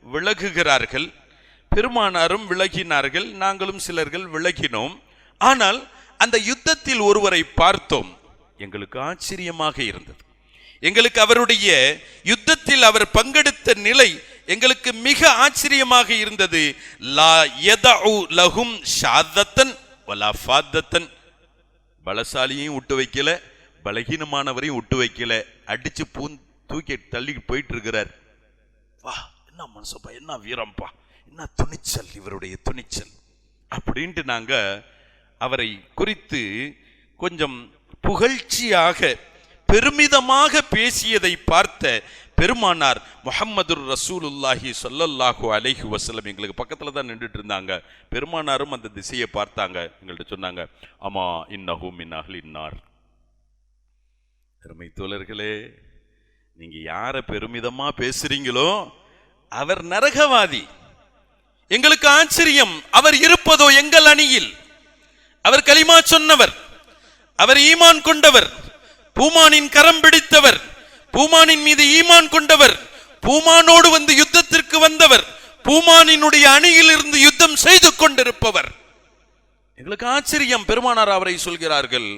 விலகுகிறார்கள். பெருமானாரும் விலகினார்கள், நாங்களும் சிலர்கள் விலகினோம். ஆனால் அந்த யுத்தத்தில் ஒருவரை பார்த்தோம், எங்களுக்கு ஆச்சரியமாக இருந்தது. எங்களுக்கு அவருடைய யுத்தத்தில் அவர் பங்கெடுத்த நிலை எங்களுக்கு மிக ஆச்சரியமாக இருந்தது. லா யதஉ லஹும் ஷாதத்தன் வலா ஃபாதத்தன், பலசாலியையும் விட்டு வைக்கல, பலகீனமானவரையும் விட்டு வைக்கல, அடிச்சு தூக்கி தள்ளி போயிட்டு இருக்கிறார். வா, என்ன மனசப்பா, என்ன வீரம்பா, என்ன துணிச்சல், இவருடைய துணிச்சல் அப்படின்ட்டு நாங்க அவரை குறித்து கொஞ்சம் புகழ்ச்சியாக பெருமிதமாக பேசியதை பார்த்த பெருமானார் முஹம்மதுர் ரசூலுல்லாஹி ஸல்லல்லாஹு அலைஹி வஸல்லம் எங்களுக்கு பக்கத்துல தான் நின்றுட்டு இருந்தாங்க. பெருமானாரும் அந்த திசையை பார்த்தாங்க, எங்கள்கிட்ட சொன்னாங்க, அமா இன்னஹு மின் அஹ்லின் நார். அருமை தோழர்களே, நீங்க யார பெருமிதமா பேசுறீங்களோ அவர் நரகவாதி. எங்களுக்கு ஆச்சரியம், அவர் இருப்பதோ எங்கள் அணியில். அவர் கலிமா சொன்னவர், அவர் ஈமான் கொண்டவர், பூமானின் கரம் பிடித்தவர், பூமானின் மீது ஈமான் கொண்டவர், பூமானோடு வந்து யுத்தத்திற்கு வந்தவர், பூமானினுடைய அணியில் இருந்து யுத்தம் செய்து கொண்டிருப்பவர். எங்களுக்கு ஆச்சரியம். பெருமானார் அவரை சொல்கிறார்கள்.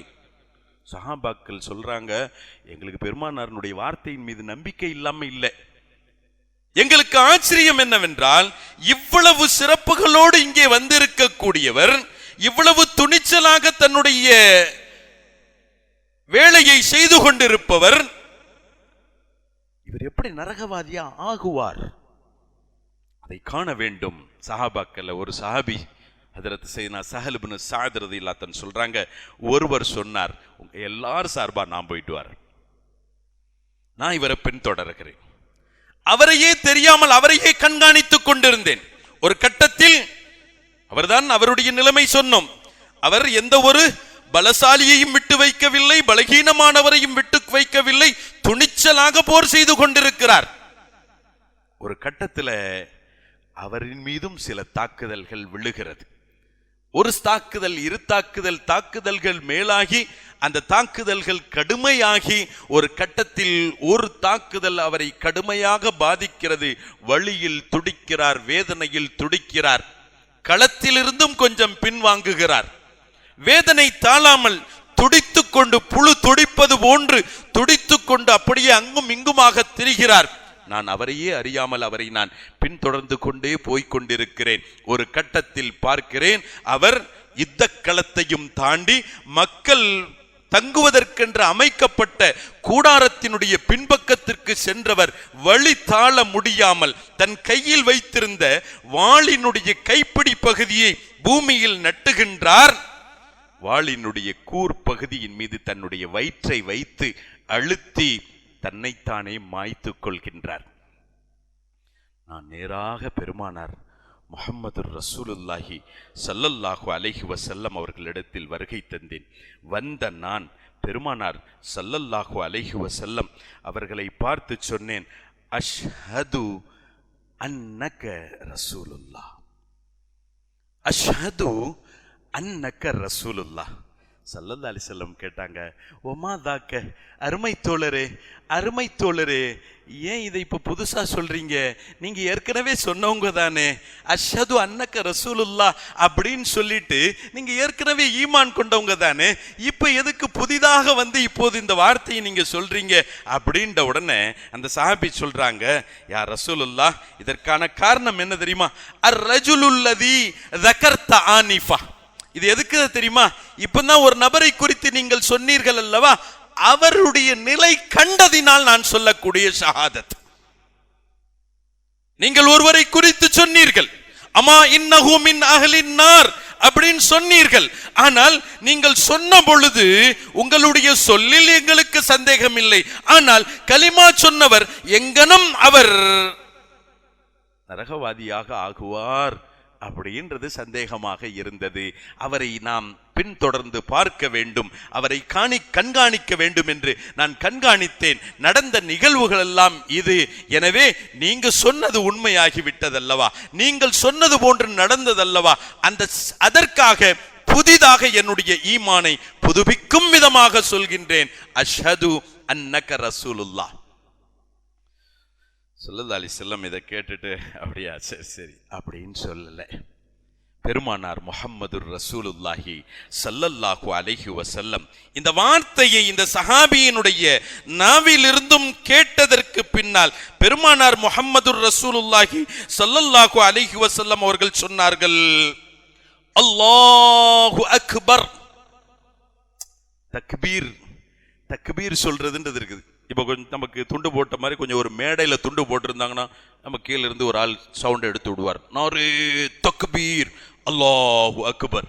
சஹாபாக்கள் சொல்றாங்க, எங்களுக்கு பெருமானாருடைய வார்த்தையின் மீது நம்பிக்கை இல்லாம இல்லை. எங்களுக்கு ஆச்சரியம் என்னவென்றால், இவ்வளவு சிறப்புகளோடு இங்கே வந்திருக்க கூடியவர், இவ்வளவு துணிச்சலாக தன்னுடைய வேலையை செய்து கொண்டிருப்பவர், இவர் எப்படி நரகவாதியா ஆகுவார்? அதை காண வேண்டும். சஹாபாக்கள் ஒரு சஹாபி ஹஜ்ரத் சையதுனா ஸஹல் இப்னு ஸஅத் ரலியல்லாஹு அன்ஹு சொல்றாங்க, ஒருவர் சொன்னார், உங்க எல்லாரும் சார்பா நான் போயிட்டு வரேன், நான் இவரை பின்தொடர்கிறேன். அவரையே தெரியாமல் அவரையே கண்காணித்துக் கொண்டிருந்தேன். ஒரு கட்டத்தில் அவர்தான் அவருடைய நிலைமை சொன்னோம். அவர் எந்த ஒரு பலசாலியையும் விட்டு வைக்கவில்லை, பலகீனமானவரையும் விட்டு வைக்கவில்லை, துணிச்சலாக போர் செய்து கொண்டிருக்கிறார். ஒரு கட்டத்தில் அவரின் மீதும் சில தாக்குதல்கள் விழுகிறது. ஒரு தாக்குதல், இரு தாக்குதல்கள் மேலாகி அந்த தாக்குதல்கள் கடுமையாகி ஒரு கட்டத்தில் ஒரு தாக்குதல் அவரை கடுமையாக பாதிக்கிறது. வலியில் துடிக்கிறார், வேதனையில் துடிக்கிறார், களத்திலிருந்தும் கொஞ்சம் பின்வாங்குகிறார். வேதனை தாழாமல் துடித்துக் கொண்டு புழு துடிப்பது போன்று துடித்துக் கொண்டு அப்படியே அங்கும் இங்குமாக திரிகிறார். நான் அவரையே அறியாமல் அவரை நான் பின்தொடர்ந்து கொண்டே போய்கொண்டிருக்கிறேன். ஒரு கட்டத்தில் பார்க்கிறேன், அவர் யுத்த களத்தையும் தாண்டி மக்கள் தங்குவதற்கென்று அமைக்கப்பட்ட கூடாரத்தினுடைய பின்பக்கத்திற்கு சென்றவர் வழி தாழ முடியாமல் தன் கையில் வைத்திருந்த வாளினுடைய கைப்பிடி பகுதியை பூமியில் நட்டுகின்றார். வாளினுடைய கூர் பகுதியின் மீது தன்னுடைய வயிற்றை வைத்து அழுத்தி தன்னைத்தானே மாய்த்து கொள்கின்றார். நான் நேராக பெருமானார் முஹம்மது ரசூலுல்லாஹி ஸல்லல்லாஹு அலைஹி வஸல்லம் அவர்களிடத்தில் வருகை தந்தேன். வந்த நான் பெருமானார் ஸல்லல்லாஹு அலைஹி வஸல்லம் அவர்களை பார்த்து சொன்னேன், அஷ்ஹது அன்னக ரசூலுல்லாஹ், அஷ்ஹது அன்னக ரசூலுல்லாஹ். ஸல்லல்லாஹு அலைஹி வஸல்லம் கேட்டாங்க, ஒமா தாக்க, அருமை தோழரே, அருமை தோழரே, ஏன் இதை இப்போ புதுசா சொல்றீங்க? நீங்க ஏற்கனவே சொன்னவங்க தானே, அஷ்ஹது அன்னக ரசூலுல்லாஹ் அப்படின்னு சொல்லிட்டு நீங்க ஏற்கனவே ஈமான் கொண்டவங்க தானே, இப்போ எதுக்கு புதிதாக வந்து இப்போது இந்த வார்த்தையை நீங்க சொல்றீங்க அப்படின்ற உடனே அந்த சஹாபி சொல்றாங்க, யா ரசூலுல்லாஹ், இதற்கான காரணம் என்ன தெரியுமா? அர் ரஜுலுல்லதி ذكرت ஆனிஃபா. இது எதுக்கு தெரியுமா? இப்பதான் ஒரு நபரை குறித்து நீங்கள் சொன்னீர்கள் அல்லவா, அவருடைய நிலை கண்டதினால் நான் சொல்லக்கூடிய ஷஹாதத். நீங்கள் ஒருவரை குறித்து சொன்னீர்கள், அமா இன்னஹு மின் அஹ்லின் நார் அப்படின்னு சொன்னீர்கள். ஆனால் நீங்கள் சொன்ன பொழுது உங்களுடைய சொல்லில் எங்களுக்கு சந்தேகம் இல்லை. ஆனால் கலிமா சொன்னவர் எங்கனம் அவர் நரகவாதியாக ஆகுவார் அப்படின்றது சந்தேகமாக இருந்தது. அவரை நாம் பின்தொடர்ந்து பார்க்க வேண்டும், அவரை கண்காணிக்க வேண்டும் என்று நான் கண்காணித்தேன். நடந்த நிகழ்வுகள் எல்லாம் இது. எனவே நீங்க சொன்னது உண்மையாகிவிட்டதல்லவா, நீங்கள் சொன்னது போன்று நடந்ததல்லவா, அதற்காக புதிதாக என்னுடைய ஈமானை புதுப்பிக்கும் விதமாக சொல்கின்றேன், அஷ்ஹது அன்னக ரசூலுல்லாஹ். ஸல்லல்லாஹு அலைஹி வஸல்லம் இதை கேட்டுட்டு அப்படியா சரி சரி அப்படின்னு சொல்லலை. பெருமானார் முஹம்மது ரசூலுல்லாஹி ஸல்லல்லாஹு அலைஹி வஸல்லம் இந்த வார்த்தையை இந்த சஹாபியினுடைய நாவிலிருந்தும் கேட்டதற்கு பின்னால் பெருமானார் முஹம்மது ரசூலுல்லாஹி ஸல்லல்லாஹு அலைஹி வஸல்லம் அவர்கள் சொன்னார்கள், அல்லாஹு அக்பர். தக்பீர், தக்பீர் சொல்றதுன்றது இருக்குது. இப்போ கொஞ்சம் நமக்கு துண்டு போட்ட மாதிரி கொஞ்சம் ஒரு மேடையில் துண்டு போட்டிருந்தாங்கன்னா நம்ம கீழே இருந்து ஒரு ஆள் சவுண்ட் எடுத்து விடுவார், நாரே தக்பீர், அல்லாஹு அக்பர்.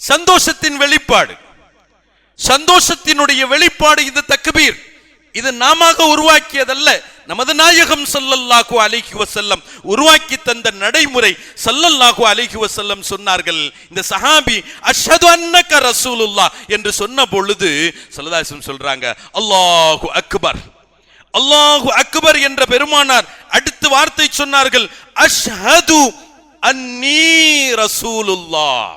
சந்தோஷத்தின் வெளிப்பாடு, சந்தோஷத்தினுடைய வெளிப்பாடு இது தக்பீர். இது நாம உருவாக்கியதல்ல, நமது நாயகம் ஸல்லல்லாஹு அலைஹி வஸல்லம் உருவாக்கி தந்த நடைமுறை. ஸல்லல்லாஹு அலைஹி வஸல்லம் சொன்னார்கள், இந்த சஹாபி அஷ்ஹது அன்னக ரசூலுல்லாஹ் என்று சொன்ன பொழுது ஸல்லல்லாஹு அலைஹி வஸல்லம் சொல்றாங்க, அல்லாஹு அக்பர். அல்லாஹு அக்பர் என்ற பெருமானார் அடுத்த வார்த்தை சொன்னார்கள், அஷ்ஹது அன்னி ரசூலுல்லாஹ்.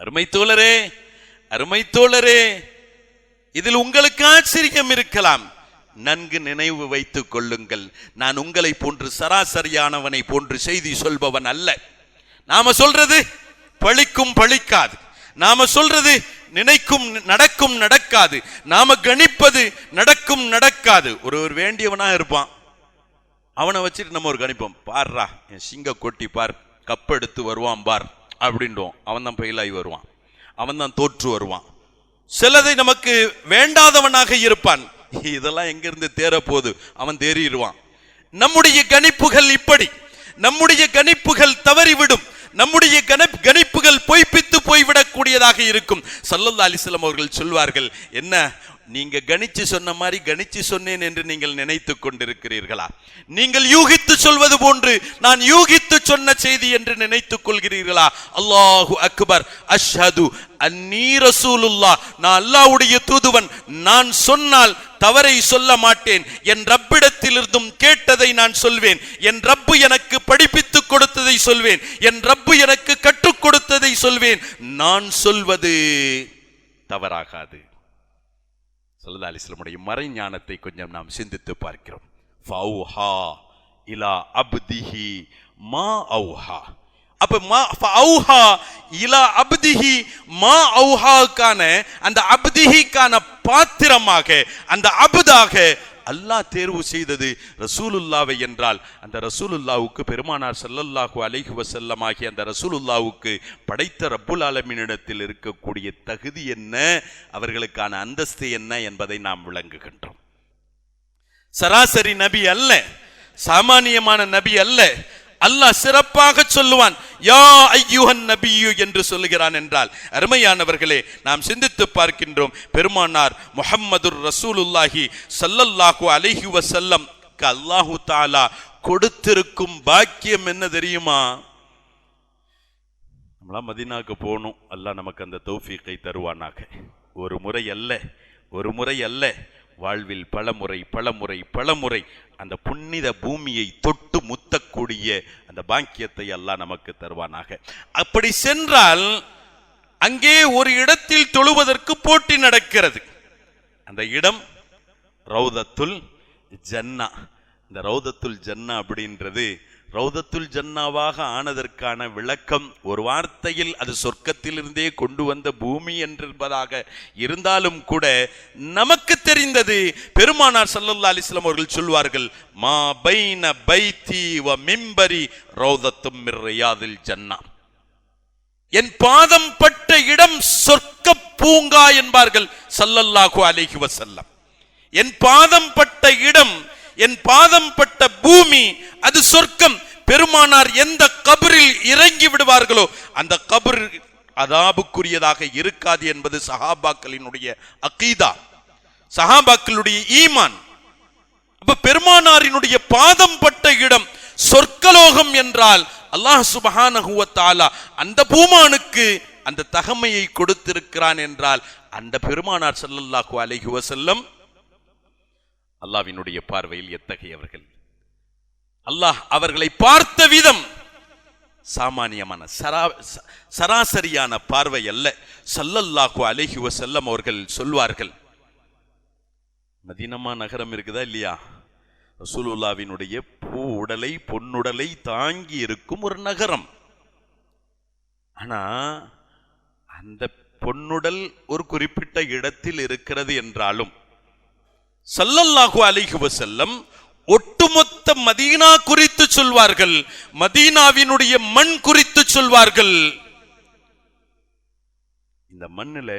அருமை தோழரே, அருமை தோழரே, இதில் உங்களுக்கு ஆச்சரியம் இருக்கலாம். நன்கு நினைவு வைத்துக் கொள்ளுங்கள், நான் உங்களை போன்று சராசரியானவனை போன்று செய்தி சொல்பவன் அல்ல. நாம சொல்றது பழிக்கும் பழிக்காது, நாம சொல்றது நினைக்கும் நடக்கும் நடக்காது, நாம கணிப்பது நடக்கும் நடக்காது. ஒரு வேண்டியவனா இருப்பான், அவனை வச்சுட்டு நம்ம ஒரு கணிப்போம், பாருடா என் சிங்க கொட்டி பார், கப்பெடுத்து வருவான் பார் அப்படின்றோம். அவன் தான் பெயிலாகி வருவான், அவன் தான் தோற்று வருவான். சிலதை நமக்கு வேண்டாதவனாக இருப்பான், இதெல்லாம் எங்கிருந்து தேர போது, அவன் தேறிடுவான். நம்முடைய கணிப்புகள் இப்படி, நம்முடைய கணிப்புகள் தவறிவிடும், நம்முடைய கணிப்புகள் பொய்ப்பித்து போய்விடக்கூடியதாக இருக்கும். ஸல்லல்லாஹு அலைஹி வஸல்லம் அவர்கள் சொல்வார்கள், என்ன நீங்க கணிச்சு சொன்ன மாதிரி கணிச்சு சொன்னேன் என்று நீங்கள் நினைத்துக் கொண்டிருக்கிறீர்களா? நீங்கள் யூகித்து சொல்வது போன்று நான் யூகித்து சொன்ன செய்தி என்று நினைத்துக் கொள்கிறீர்களா? அல்லாஹு அக்பர், அஷ்ஹது அன்னி ரசூலுல்லாஹ். நான் அல்லாஹ்வுடைய தூதுவன், நான் சொன்னால் தவறை சொல்ல மாட்டேன். என் ரப்பிடத்திலிருந்தும் கேட்டதை நான் சொல்வேன், என் ரப்பு எனக்கு படிப்பித்துக் கொடுத்ததை சொல்வேன், என் ரப்பு எனக்கு கற்றுக் கொடுத்ததை சொல்வேன். நான் சொல்வது தவறாகாது. ஸல்லல்லாஹு அலைஹி வஸல்லம் மறை ஞானத்தை கொஞ்சம் நாம் சிந்தித்து பார்க்கிறோம். ஃபௌஹா இலா அப்திஹி மா அவுஹா. அப்ப ஃபௌஹா இலா அப்திஹி மா அவுஹாக்கான அந்த அப்திஹிக்கான பாத்திரமாக, அந்த அப்தாக அல்லாஹ் தேர்வு செய்தது ரசூலுல்லாவை என்றால் அந்த ரசூலுல்லாவுக்கு பெருமானார் ஸல்லல்லாஹு அலைஹி வஸல்லம் ஆகிய அந்த ரசூலுல்லாவுக்கு படைத்த ரப்புல் ஆலமீனிடத்தில் இருக்கக்கூடிய தகுதி என்ன, அவர்களுக்கான அந்தஸ்து என்ன என்பதை நாம் விளங்குகின்றோம். சராசரி நபி அல்ல, சாமானியமான நபி அல்ல. அல்லாஹ் சிறப்பாக சொல்லுவான், யா அய்யுஹன் நபியு என்று சொல்லுகிறான் என்றால், அருமையானவர்களே, நாம் சிந்தித்து பார்க்கின்றோம். பெருமானார் முஹம்மதுர் ரசூலுல்லாஹி ஸல்லல்லாஹு அலைஹி வஸல்லம் அல்லாஹு தஆலா கொடுத்திருக்கும் பாக்கியம் என்ன தெரியுமா? நம்மளாம் மதீனாவுக்கு போகணும். அல்லாஹ் நமக்கு அந்த தௌஃபீக்கை தருவானாக. ஒரு முறை அல்ல, வாழ்வில் பலமுறை அந்த புனித பூமியை தொட்டு முத்தக்கூடிய அந்த பாக்கியத்தை அல்லாஹ் நமக்கு தருவானாக. அப்படி சென்றால் அங்கே ஒரு இடத்தில் தொழுவதற்கு போட்டி நடக்கிறது. அந்த இடம் ரௌதத்துல் ஜன்னா. இந்த ரௌதத்துல் ஜன்னா அப்படின்றது ரௌதத்துல் ஜன்னாவாக ஆனதற்கான விளக்கம் ஒரு வார்த்தையில் அது சொர்க்கத்திலிருந்தே கொண்டு வந்த பூமி என்பதாக இருந்தாலும் கூட நமக்கு தெரிந்தது பெருமானார் ஸல்லல்லாஹு அலைஹி வஸல்லம் அவர்கள் சொல்வார்கள், மா பைன பைத்தி வ மிம்பரி ரௌதத்தும் மிர் ரியாதில் ஜன்னா. என் பாதம் பட்ட இடம் சொர்க்க பூங்கா என்பார்கள் ஸல்லல்லாஹு அலைஹி வஸல்லம். என் பாதம் பட்ட இடம், என் பாதம் பட்ட பூமி அது சொர்க்கம். பெருமானார் எந்த கபரில் இறங்கி விடுவார்களோ அந்த கபர் அதாபுக்குரியதாக இருக்காது என்பது சஹாபாக்களினுடைய அகீதா, சஹாபாக்களுடைய ஈமான். அப்ப பெருமானாரினுடைய பாதம் பட்ட இடம் சொர்க்கலோகம் என்றால் அல்லாஹ் சுப்ஹானஹு வ தஆலா அந்த பூமானுக்கு அந்த தகமையை கொடுத்திருக்கிறான் என்றால் அந்த பெருமானார் ஸல்லல்லாஹு அலைஹி வஸல்லம் அல்லாஹ்வினுடைய பார்வையில் எத்தகையவர்கள்? அல்லாஹ் அவர்களை பார்த்த விதம் சாமானியமான சராசரியான பார்வை அல்ல. ஸல்லல்லாஹு அலைஹி வஸல்லம் அவர்கள் சொல்வார்கள், மதீனா நகரம் இருக்குதா இல்லையா, ரசூலுல்லாஹ்வினுடைய உடலை பொன்னுடலை தாங்கி இருக்கும் ஒரு நகரம். ஆனா அந்த பொன்னுடல் ஒரு குறிப்பிட்ட இடத்தில் இருக்கிறது என்றாலும் ஸல்லல்லாஹு அலைஹி வஸல்லம் ஒட்டுமொத்த மதீனா குறித்து சொல்வார்கள், மதீனாவினுடைய மண் குறித்து சொல்வார்கள். இந்த மண்ணில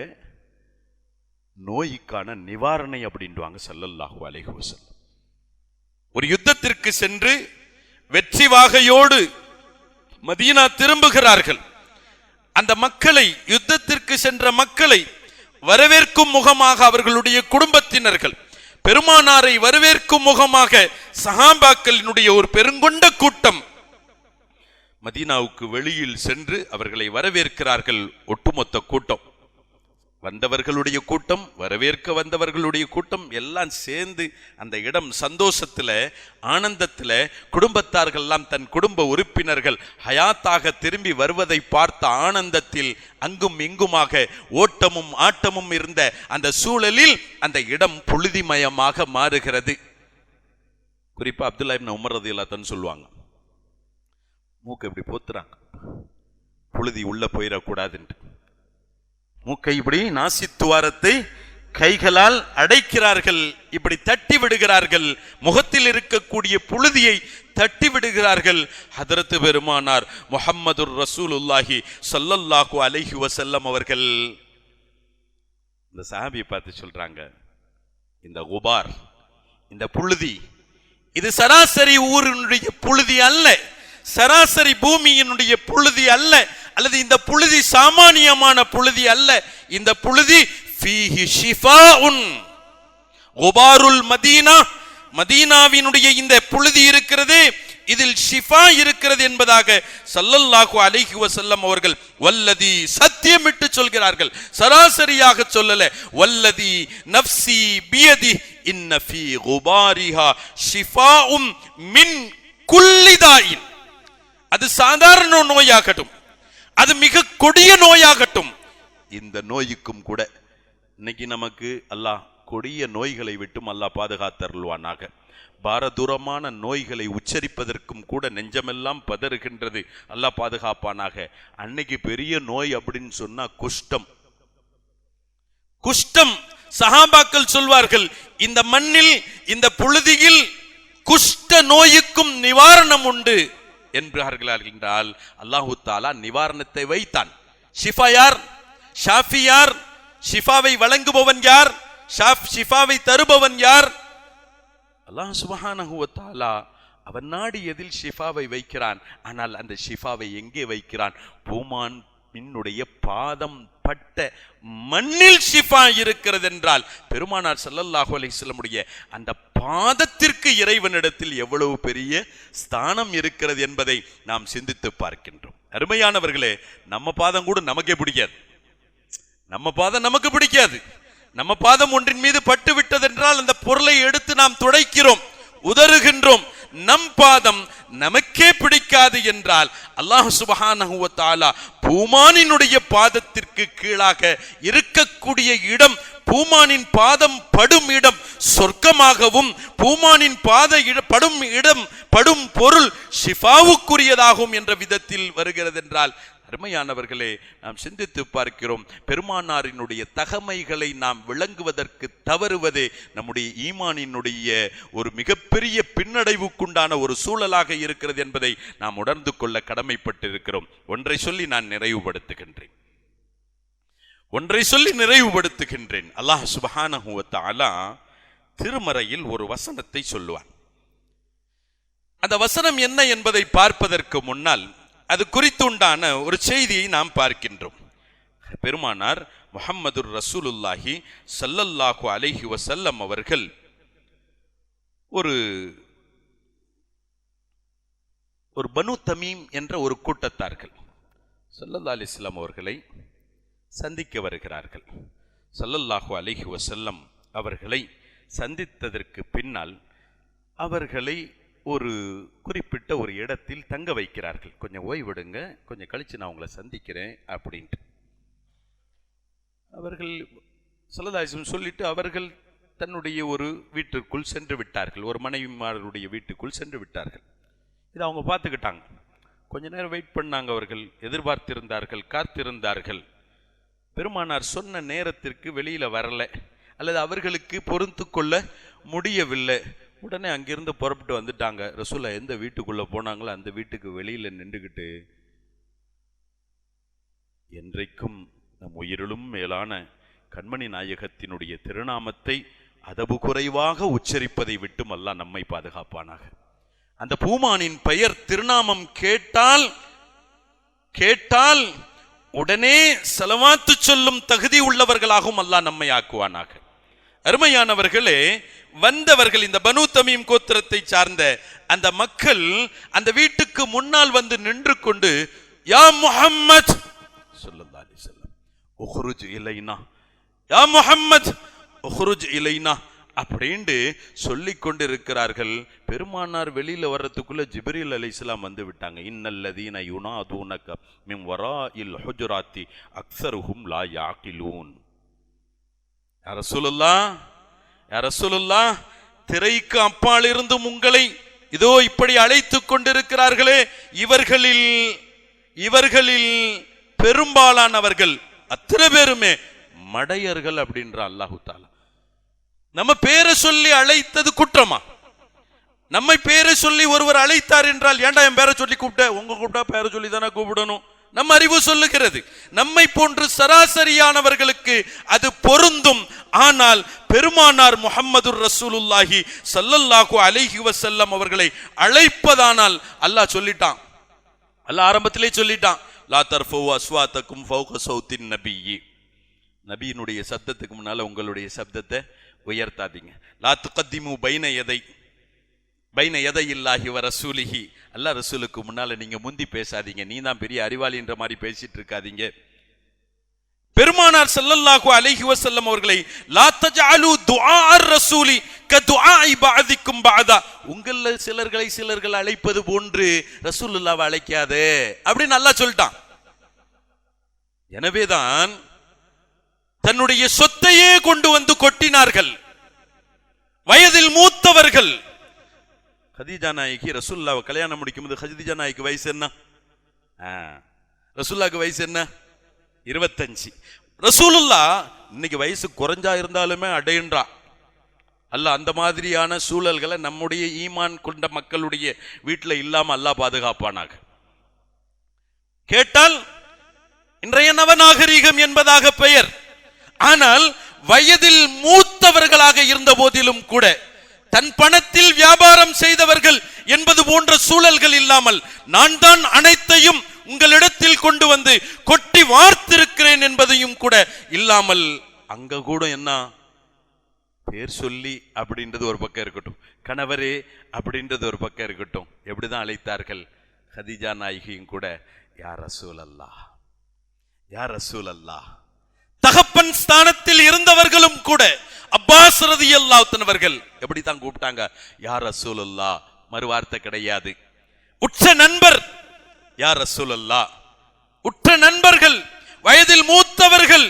நோய்க்கான நிவாரணை அப்படின்வாங்க ஸல்லல்லாஹு அலைஹி வஸல்லம். ஒரு யுத்தத்திற்கு சென்று வெற்றி வாகையோடு மதீனா திரும்புகிறார்கள். அந்த மக்களை, யுத்தத்திற்கு சென்ற மக்களை வரவேற்கும் முகமாக அவர்களுடைய குடும்பத்தினர்கள், பெருமானாரை வரவேற்கும் முகமாக சஹாபாக்களினுடைய ஒரு பெருங்கொண்ட கூட்டம் மதீனாவுக்கு வெளியில் சென்று அவர்களை வரவேற்கிறார்கள். ஒட்டுமொத்த கூட்டம், வந்தவர்களுடைய கூட்டம், வரவேற்க வந்தவர்களுடைய கூட்டம் எல்லாம் சேர்ந்து அந்த இடம் சந்தோஷத்துல, ஆனந்தத்துல, குடும்பத்தார்கள் எல்லாம் தன் குடும்ப உறுப்பினர்கள் ஹயாத்தாக திரும்பி வருவதை பார்த்த ஆனந்தத்தில் அங்கும் இங்குமாக ஓட்டமும் ஆட்டமும் இருந்த அந்த சூழலில் அந்த இடம் புழுதிமயமாக மாறுகிறது. குறிப்பா அப்துல்லா இப்னு உமர் ரலியல்லாஹு அன்ஹு சொல்லுவாங்க, மூக்கை இப்படி போத்துறாங்க, புழுதி உள்ள போயிடக்கூடாதுன்ட்டு. மூக்கை இப்படி நாசித்துவாரத்தை கைகளால் அடைக்கிறார்கள், இப்படி தட்டி விடுகிறார்கள், முகத்தில் இருக்கக்கூடிய புழுதியை தட்டி விடுகிறார்கள். ஹதரத் பெருமானார் முஹம்மதுர் ரசூலுல்லாஹி ஸல்லல்லாஹு அலைஹி வஸல்லம் அவர்கள் இந்த சஹாபியை பார்த்து சொல்றாங்க, இந்த குபார், இந்த புழுதி, இது சராசரி ஊரினுடைய புழுதி அல்ல, சராசரி பூமியினுடைய புழுதி அல்ல, அல்லது இந்த புழுதி சாமானியமான புழுதி அல்ல. இந்த புழுதி ஃபீஹி ஷிஃபாஉன், குபாருல் மதீனா, மதீனாவினுடைய இந்த புழுதி இருக்கிறது, இதில் ஷிஃபா இருக்கிறது என்பதாக ஸல்லல்லாஹு அலைஹி வஸல்லம் அவர்கள் வல்லதி சத்தியமிட்டு சொல்கிறார்கள். சராசரியாக சொல்லல, வல்லதி நஃப்ஸி பியதி இன்ன ஃபீ குபாரிஹா ஷிஃபாஉம் மின் குல்லி தாயின். அது சாதாரண நோயாகட்டும், அது மிக கொடிய நோயாகட்டும், இந்த நோய்க்கும் கூட இன்னைக்கு நமக்கு அல்லாஹ் கொடிய நோய்களை விட்டும் அல்லாஹ் பாதுகாத்தருள்வானாக. பாரதூரமான நோய்களை உச்சரிப்பதற்கும் கூட நெஞ்சமெல்லாம் பதறுகின்றது, அல்லாஹ் பாதுகாப்பானாக. அன்னைக்கு பெரிய நோய் அப்படின்னு சொன்னா குஷ்டம். குஷ்டம் சஹாபாக்கள் சொல்வார்கள், இந்த மண்ணில் இந்த புழுதியில் குஷ்ட நோய்க்கும் நிவாரணம் உண்டு என்பார்கள் என்றால் அல்லாஹு தாலா நிவாரணத்தை வைத்தான். ஷிஃபா யார்? ஷாஃபி யார்? ஷிஃபாவை வழங்குபவன் யார்? ஷிஃபாவை தருபவன் யார்? அல்லாஹ் சுப்ஹானஹு வ தஆலா அவன் நாடியதில் ஷிஃபாவை வைக்கிறான். ஆனால் அந்த ஷிஃபாவை எங்கே வைக்கிறான்? பூமான் பின்னுடைய பாதம் பட்ட மண்ணில் ஷிஃபா இருக்கிறது என்றால் பெருமானார் ஸல்லல்லாஹு அலைஹி வஸல்லமுடைய அந்த பாதத்திற்கு இறைவனிடத்தில் எவ்வளவு பெரிய ஸ்தானம் இருக்கிறது என்பதை நாம் சிந்தித்து பார்க்கின்றோம். அருமையானவர்களே, நம்ம பாதம் கூட நமக்கே பிடிக்காது. நம்ம பாதம் நமக்கு பிடிக்காது. நம்ம பாதம் ஒன்றின் மீது பட்டு விட்டதென்றால் அந்த பொருளை எடுத்து நாம் துடைக்கிறோம், உதறுகின்றோம். நம் பாதம் நமக்கே பிடிக்காது என்றால் அல்லாஹ் சுப்ஹானஹு வ தஆலா பூமானினுடைய பாதத்திற்கு கீழாக இருக்கக்கூடிய இடம், பூமானின் பாதம் படும் இடம் சொர்க்கமாகவும், பூமானின் படும் பொருள் ஷிஃபாவுக்குரியதாகும் என்ற விதத்தில் வருகிறது என்றால் அருமையானவர்களே, நாம் சிந்தித்து பார்க்கிறோம். பெருமானாரினுடைய தகமைகளை நாம் விளங்குவதற்கு தவறுவதே நம்முடைய ஈமானினுடைய ஒரு மிகப்பெரிய பின்னடைவுக்குண்டான ஒரு சூழலாக இருக்கிறது என்பதை நாம் உணர்ந்து கொள்ள கடமைப்பட்டிருக்கிறோம். ஒன்றை சொல்லி நான் நிறைவுபடுத்துகின்றேன். அல்லாஹ் சுப்ஹானஹு வ தஆலா திருமறையில் ஒரு வசனத்தை சொல்லுவான். அந்த வசனம் என்ன என்பதை பார்ப்பதற்கு முன்னால் அது குறித்துண்டான ஒரு செய்தியை நாம் பார்க்கின்றோம். பெருமானார் முஹம்மதுர் ரசூலுல்லாஹி ஸல்லல்லாஹு அலைஹி வஸல்லம் அவர்கள் ஒரு பனு தமீம் என்ற ஒரு கூட்டத்தார்கள் ஸல்லல்லாஹு அலைஹி வஸல்லம் அவர்களை சந்திக்க வருகிறார்கள். ஸல்லல்லாஹு அலைஹி வஸல்லம் அவர்களை சந்தித்ததற்கு பின்னால் அவர்களை ஒரு குறிப்பிட்ட ஒரு இடத்தில் தங்க வைக்கிறார்கள். கொஞ்சம் ஓய்விடுங்க, கொஞ்சம் கழிச்சு நான் உங்களை சந்திக்கிறேன் அப்படின்ட்டு அவர்கள் ஸல்லல்லாஹு அலைஹி வஸல்லம் சொல்லிட்டு அவர்கள் தன்னுடைய ஒரு வீட்டிற்குள் சென்று விட்டார்கள். ஒரு மனைவிமாருடைய வீட்டுக்குள் சென்று விட்டார்கள். இதை அவங்க பார்த்துக்கிட்டாங்க. கொஞ்ச நேரம் வெயிட் பண்ணாங்க. அவர்கள் எதிர்பார்த்திருந்தார்கள், காத்திருந்தார்கள். பெருமானார் சொன்ன நேரத்திற்கு வெளியில வரல, அல்லது அவர்களுக்கு பொறுத்து கொள்ள முடியவில்லை. உடனே அங்கிருந்து புறப்பட்டு வந்துட்டாங்க. ரசூலா எந்த வீட்டுக்குள்ள போனாங்களோ அந்த வீட்டுக்கு வெளியில நின்றுகிட்டு, என்றைக்கும் நம் உயிரிலும் மேலான கண்மணி நாயகத்தினுடைய திருநாமத்தை அதபு குறைவாக உச்சரிப்பதை விட்டும் அல்லாஹ் நம்மை பாதுகாப்பானாக. அந்த பூமானின் பெயர் திருநாமம் கேட்டால் உடனே ஸலவாத்து சொல்லும் தகுதி உள்ளவர்களாகவும் அல்லாஹ் நம்மை ஆக்குவானாக. அருமையானவர்களே, வந்தவர்கள் இந்த பனு தமீம் கோத்திரத்தை சார்ந்த அந்த மக்கள் அந்த வீட்டுக்கு முன்னால் வந்து நின்று கொண்டு, யா முஹம்மத் ஸல்லல்லாஹு அலைஹி வஸல்லம் உக்ருஜ் இலைனா, யா முஹம்மத் உக்ருஜ் இலைனா அப்படின்னு சொல்லிக் கொண்டிருக்கிறார்கள். பெருமானார் வெளியில வர்றதுக்குள்ள ஜிப்ரீல் அலைஹிஸ்ஸலாம் வந்து விட்டாங்க. இன்னல்லதீன யுனாதுனக மின் வராஇல் ஹுஜராத்தி அக்ஸருஹும் லா யாகிலூன். யா ரசூலுல்லாஹ், திரைக்கு அப்பால் இருந்தும் உங்களை இதோ இப்படி அழைத்துக் கொண்டிருக்கிறார்களே, இவர்களில் பெரும்பாலானவர்கள் அத்தனை பேருமே மடையர்கள் அப்படின்ற அல்லாஹு தஆலா. நம்ம பேரை சொல்லி அழைத்தது குற்றமா? நம்மை பேரை சொல்லி ஒருவர் அழைத்தார் என்றால், ஏன்டா என் பேரை சொல்லி கூப்பிட்ட, உங்க கூப்பிட்டா பேரை சொல்லி தானே கூப்பிடணும். நம்ம அறிவு சொல்லுகிறது. நம்மை போன்று சராசரியானவர்களுக்கு அது பொருந்தும். ஆனால் பெருமானார் முஹம்மதுர் ரசூலுல்லாஹி ஸல்லல்லாஹு அலைஹி வஸல்லம் அவர்களை அழைப்பதானால் அல்லாஹ் சொல்லிட்டான். அல்லாஹ் ஆரம்பத்திலே சொல்லிட்டான், லா தர்ஃபு அஸ்வாத்தக்கும் ஃபௌக சௌத்தின் நபியி, நபியினுடைய சப்தத்துக்கு முன்னால உங்களுடைய சப்தத்தை உயர்த்தாதீங்க. லா துகத்திமு பைன யதையில்லாஹி வ ரசூலிஹி, அல்லாஹ் ரசூலுக்கு முன்னால நீங்க முந்தி பேசாதீங்க. நீ தான் பெரிய அறிவாளின்ற மாதிரி பேசிட்டு இருக்காதீங்க. பெருமானார் ஸல்லல்லாஹு அலைஹி வஸல்லம் அவர்களை லா தஜஅலு துஆ ar-ரசூலி கதுஆஇ பஅதிக்கும் பஅதா, உங்கள சிலர்கள் அழைப்பது போன்று ரசூலுல்லாஹ்வை அழைக்காதே அப்படின்னு அல்லாஹ் சொல்லிட்டான். எனவேதான் தன்னுடைய சொத்தையே கொண்டு வந்து கொட்டினார்கள். வயதில் மூத்தவர்கள். கதீஜா நாயகி ரசூலுல்லாஹ்வை கல்யாணம் முடிக்கும் போது கதீஜா நாயகி வயசு என்ன? ரசூலுல்லாஹ்க்கு வயசு என்ன? 25. ரசூலுல்லாஹ் இன்னைக்கு வயசு குறைஞ்சா இருந்தாலுமே அடையன்றா. அல்லாஹ் அந்த மாதிரியான சூழல்களை நம்முடைய ஈமான் கொண்ட மக்களுடைய வீட்டில் இல்லாம அல்லாஹ் பாதுகாப்பானாக. கேட்டால் இன்றைய நவநாகரீகம் என்பதாக பெயர். ஆனால் வயதில் மூத்தவர்களாக இருந்த போதிலும் கூட தன் பணத்தில் வியாபாரம் செய்தவர்கள் என்பது போன்ற சூழல்கள் இல்லாமல் நான் தான் அனைத்தையும் உங்களிடத்தில் கொண்டு வந்து கொட்டி வார்த்திருக்கிறேன் என்பதையும் கூட இல்லாமல் அங்க கூட என்ன பேர் சொல்லி அப்படின்றது ஒரு பக்கம் இருக்கட்டும், கணவரே அப்படின்றது ஒரு பக்கம் இருக்கட்டும், எப்படிதான் அழைத்தார்கள். ஹதீஜா நாயகியும் கூட யா ரசூல் அல்லாஹ், யா ரசூல் அல்லாஹ். தகப்பன் ஸ்தானத்தில் இருந்தவர்களும் கூட அப்பாஸ் ரலியல்லாஹு அன்ஹு அவர்கள் எப்படித்தான் கூப்பிட்டாங்க, யா ரசூல் அல்லாஹ். மறுவார்த்தை கிடையாது. உற்ற நண்பர் யா ரசூல் அல்லாஹ், உற்ற நண்பர்கள், வயதில் மூத்தவர்கள்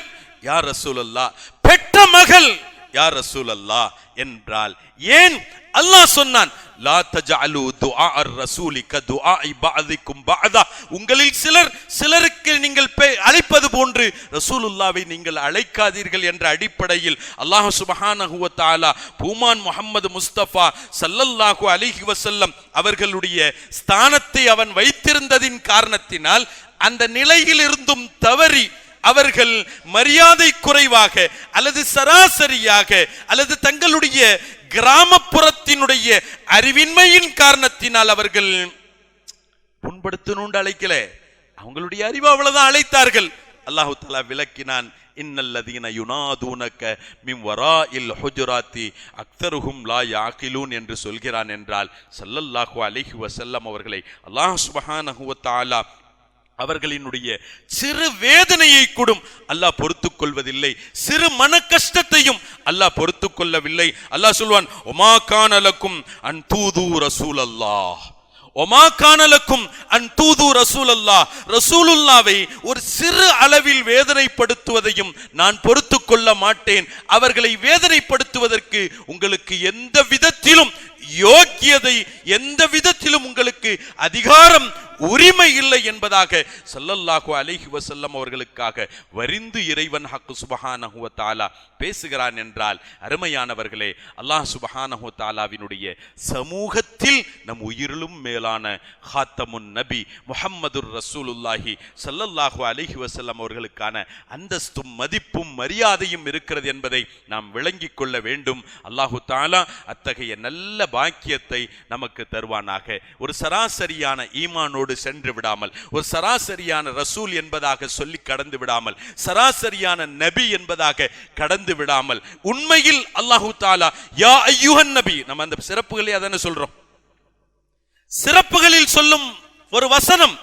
யா ரசூல் அல்லாஹ், பெற்ற மகள் யா ரசூல் அல்லாஹ் என்றால் ஏன் அல்லாஹ் சொன்னான், லா தஜஅலு துஆ ar-ரசூலி கதுஆஇ பஅதிக்கும் பஅதா. உங்களில் சிலருக்கு நீங்கள் அழைப்பது போன்று ரசூலுல்லாவை நீங்கள் அழைக்காதீர்கள் என்ற அடிப்படையில் அல்லாஹ் சுப்ஹானஹு வ தஆலா பூமான் முஹம்மது முஸ்தபா ஸல்லல்லாஹு அலைஹி வஸல்லம் அவர்களுடைய ஸ்தானத்தை அவன் வைத்திருந்ததின் காரணத்தினால் அந்த நிலையில் இருந்தும் தவறி அவர்கள் மரியாதை குறைவாக அல்லது சராசரியாக அல்லது தங்களுடைய கிராமப்புறத்தினுடைய அறிவின்மையின் காரணத்தினால் அவர்கள் புண்படுத்தணும்னு அழைக்கல, அவங்களுடைய அறிவு அவ்வளவுதான் அழைத்தார்கள். அல்லாஹு தஆலா விளக்கினான், இன்னல்லதீன யுனாதூனக மின் வராஇல் ஹுஜராத்தி அக்தருஹும் லா யாகிலூன் என்று சொல்கிறான் என்றால் ஸல்லல்லாஹு அலைஹி வஸல்லம் அவர்களை அல்லாஹ் சுப்ஹானஹு வ தஆலா அவர்களினுடைய சிறு வேதனையை கூடும் அல்லாஹ் பொறுத்துக் கொள்வதில்லை, சிறு மன கஷ்டத்தையும் அல்லாஹ் பொறுத்துக் கொள்ளவில்லை. அல்லாஹ் சொல்வான், ஒமா கானலக்கும் அன் தூது ரசூல் அல்லாஹ், ஒமா கானலக்கும் அன் தூது ரசூல் அல்லாஹ். ரசூலுல்லாவை ஒரு சிறு அளவில் வேதனைப்படுத்துவதையும் நான் பொறுத்துக் கொள்ள மாட்டேன். அவர்களை வேதனைப்படுத்துவதற்கு உங்களுக்கு எந்த விதத்திலும் யோக்கியதை, எந்த விதத்திலும் உங்களுக்கு அதிகாரம் உரிமை இல்லை என்பதாக ஸல்லல்லாஹு அலைஹி வஸல்லம் அவர்களுக்காக வரிந்து இறைவன் ஹக் சுப்ஹானஹு வ தஆலா பேசுகிறான் என்றால் அருமையானவர்களே, அல்லாஹ் சுப்ஹானஹு வ தஆலாவினுடைய சமூகத்தில் நம் உயிரிலும் மேலான ஹாத்தமுன் நபி முஹம்மதுர் ரசூலுல்லாஹி ஸல்லல்லாஹு அலைஹி வஸல்லம் அவர்களுக்கான அந்தஸ்தும் மதிப்பும் மரியாதையும் இருக்கிறது என்பதை நாம் விளங்கிக் கொள்ள வேண்டும். அல்லாஹு தஆலா அத்தகைய நல்ல பாக்கியத்தை நமக்கு தருவானாக. ஒரு சராசரியான ஈமானோடு சென்று விடாமல், ஒரு சராசரியான ரசூல் என்பதாக சொல்லி கடந்து விடாமல், சராசரியான நபி என்பதாக கடந்து விடாமல், உண்மையில் அல்லாஹு தஆலா யா அய்யுஹன் நபி, நம்ம அந்த சிறப்புகளை அதான சொல்றோம், சிறப்புகளில் சொல்லும் ஒரு வசனம்,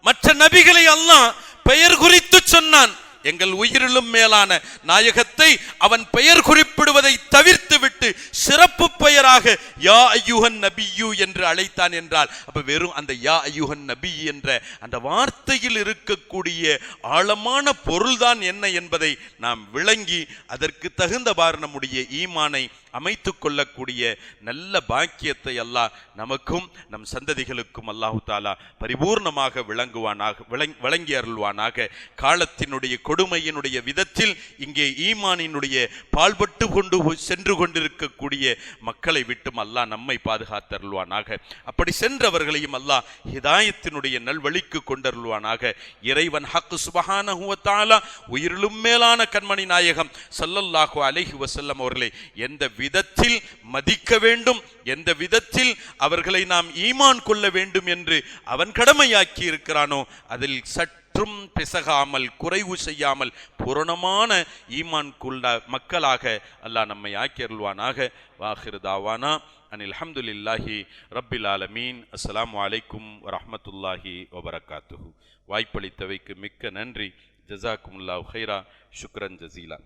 மற்ற நபிகளை அல்லாஹ் பெயர் குறித்து சொன்னான். எங்கள் உயிரிலும் மேலான நாயகத்தை அவன் பெயர் குறிப்பிடுவதை தவிர்த்து விட்டு சிறப்பு பெயராக யா அய்யுஹன் நபியு என்று அழைத்தான் என்றால் அப்ப வெறும் அந்த யா அய்யுஹன் நபி என்ற அந்த வார்த்தையில் இருக்கக்கூடிய ஆழமான பொருள்தான் என்ன என்பதை நாம் விளங்கி அதற்கு தகுந்தவாறு நம்முடைய ஈமானை அமைத்துக் கொள்ளக்கூடிய நல்ல பாக்கியத்தை அல்லாஹ் நமக்கும் நம் சந்ததிகளுக்கும் அல்லாஹு தஆலா பரிபூர்ணமாக வழங்கி அருள்வானாக. காலத்தினுடைய கொடுமையினுடைய விதத்தில் இங்கே ஈமானினுடைய பால்பட்டு கொண்டு சென்று கொண்டிருக்கக்கூடிய மக்களை விட்டும் அல்லாஹ் நம்மை பாதுகாத்தருள்வானாக. அப்படி சென்றவர்களையும் அல்லாஹ் ஹிதாயத்தினுடைய நல்வழிக்கு கொண்டருள்வானாக. இறைவன் ஹக் சுப்ஹானஹு வ தஆலா உயிரிலும் மேலான கண்மணி நாயகம் ஸல்லல்லாஹு அலைஹி வஸல்லம் அவர்களை எந்த விதத்தில் மதிக்க வேண்டும், எந்த விதத்தில் அவர்களை நாம் ஈமான் கொள்ள வேண்டும் என்று அவன் கடமையாக்கி இருக்கிறானோ அதில் சற்றும் பிசகாமல் குறைவு செய்யாமல் பூரணமான ஈமான் கொண்ட மக்களாக அல்லாஹ் நம்மை ஆக்கி அருள்வானாக. வாஹிர் தாவானா அனில் ஹம்துலில்லாஹி ரப்பில் ஆலமீன். அஸ்ஸலாமு அலைக்கும் வரஹ்மத்துல்லாஹி வபரகாத்துஹு. வாய்ப்பளித்தவைக்கு மிக்க நன்றி. ஜஸாக்குமுல்லாஹு ஹைரா. ஷுக்ரன் ஜஸீலா.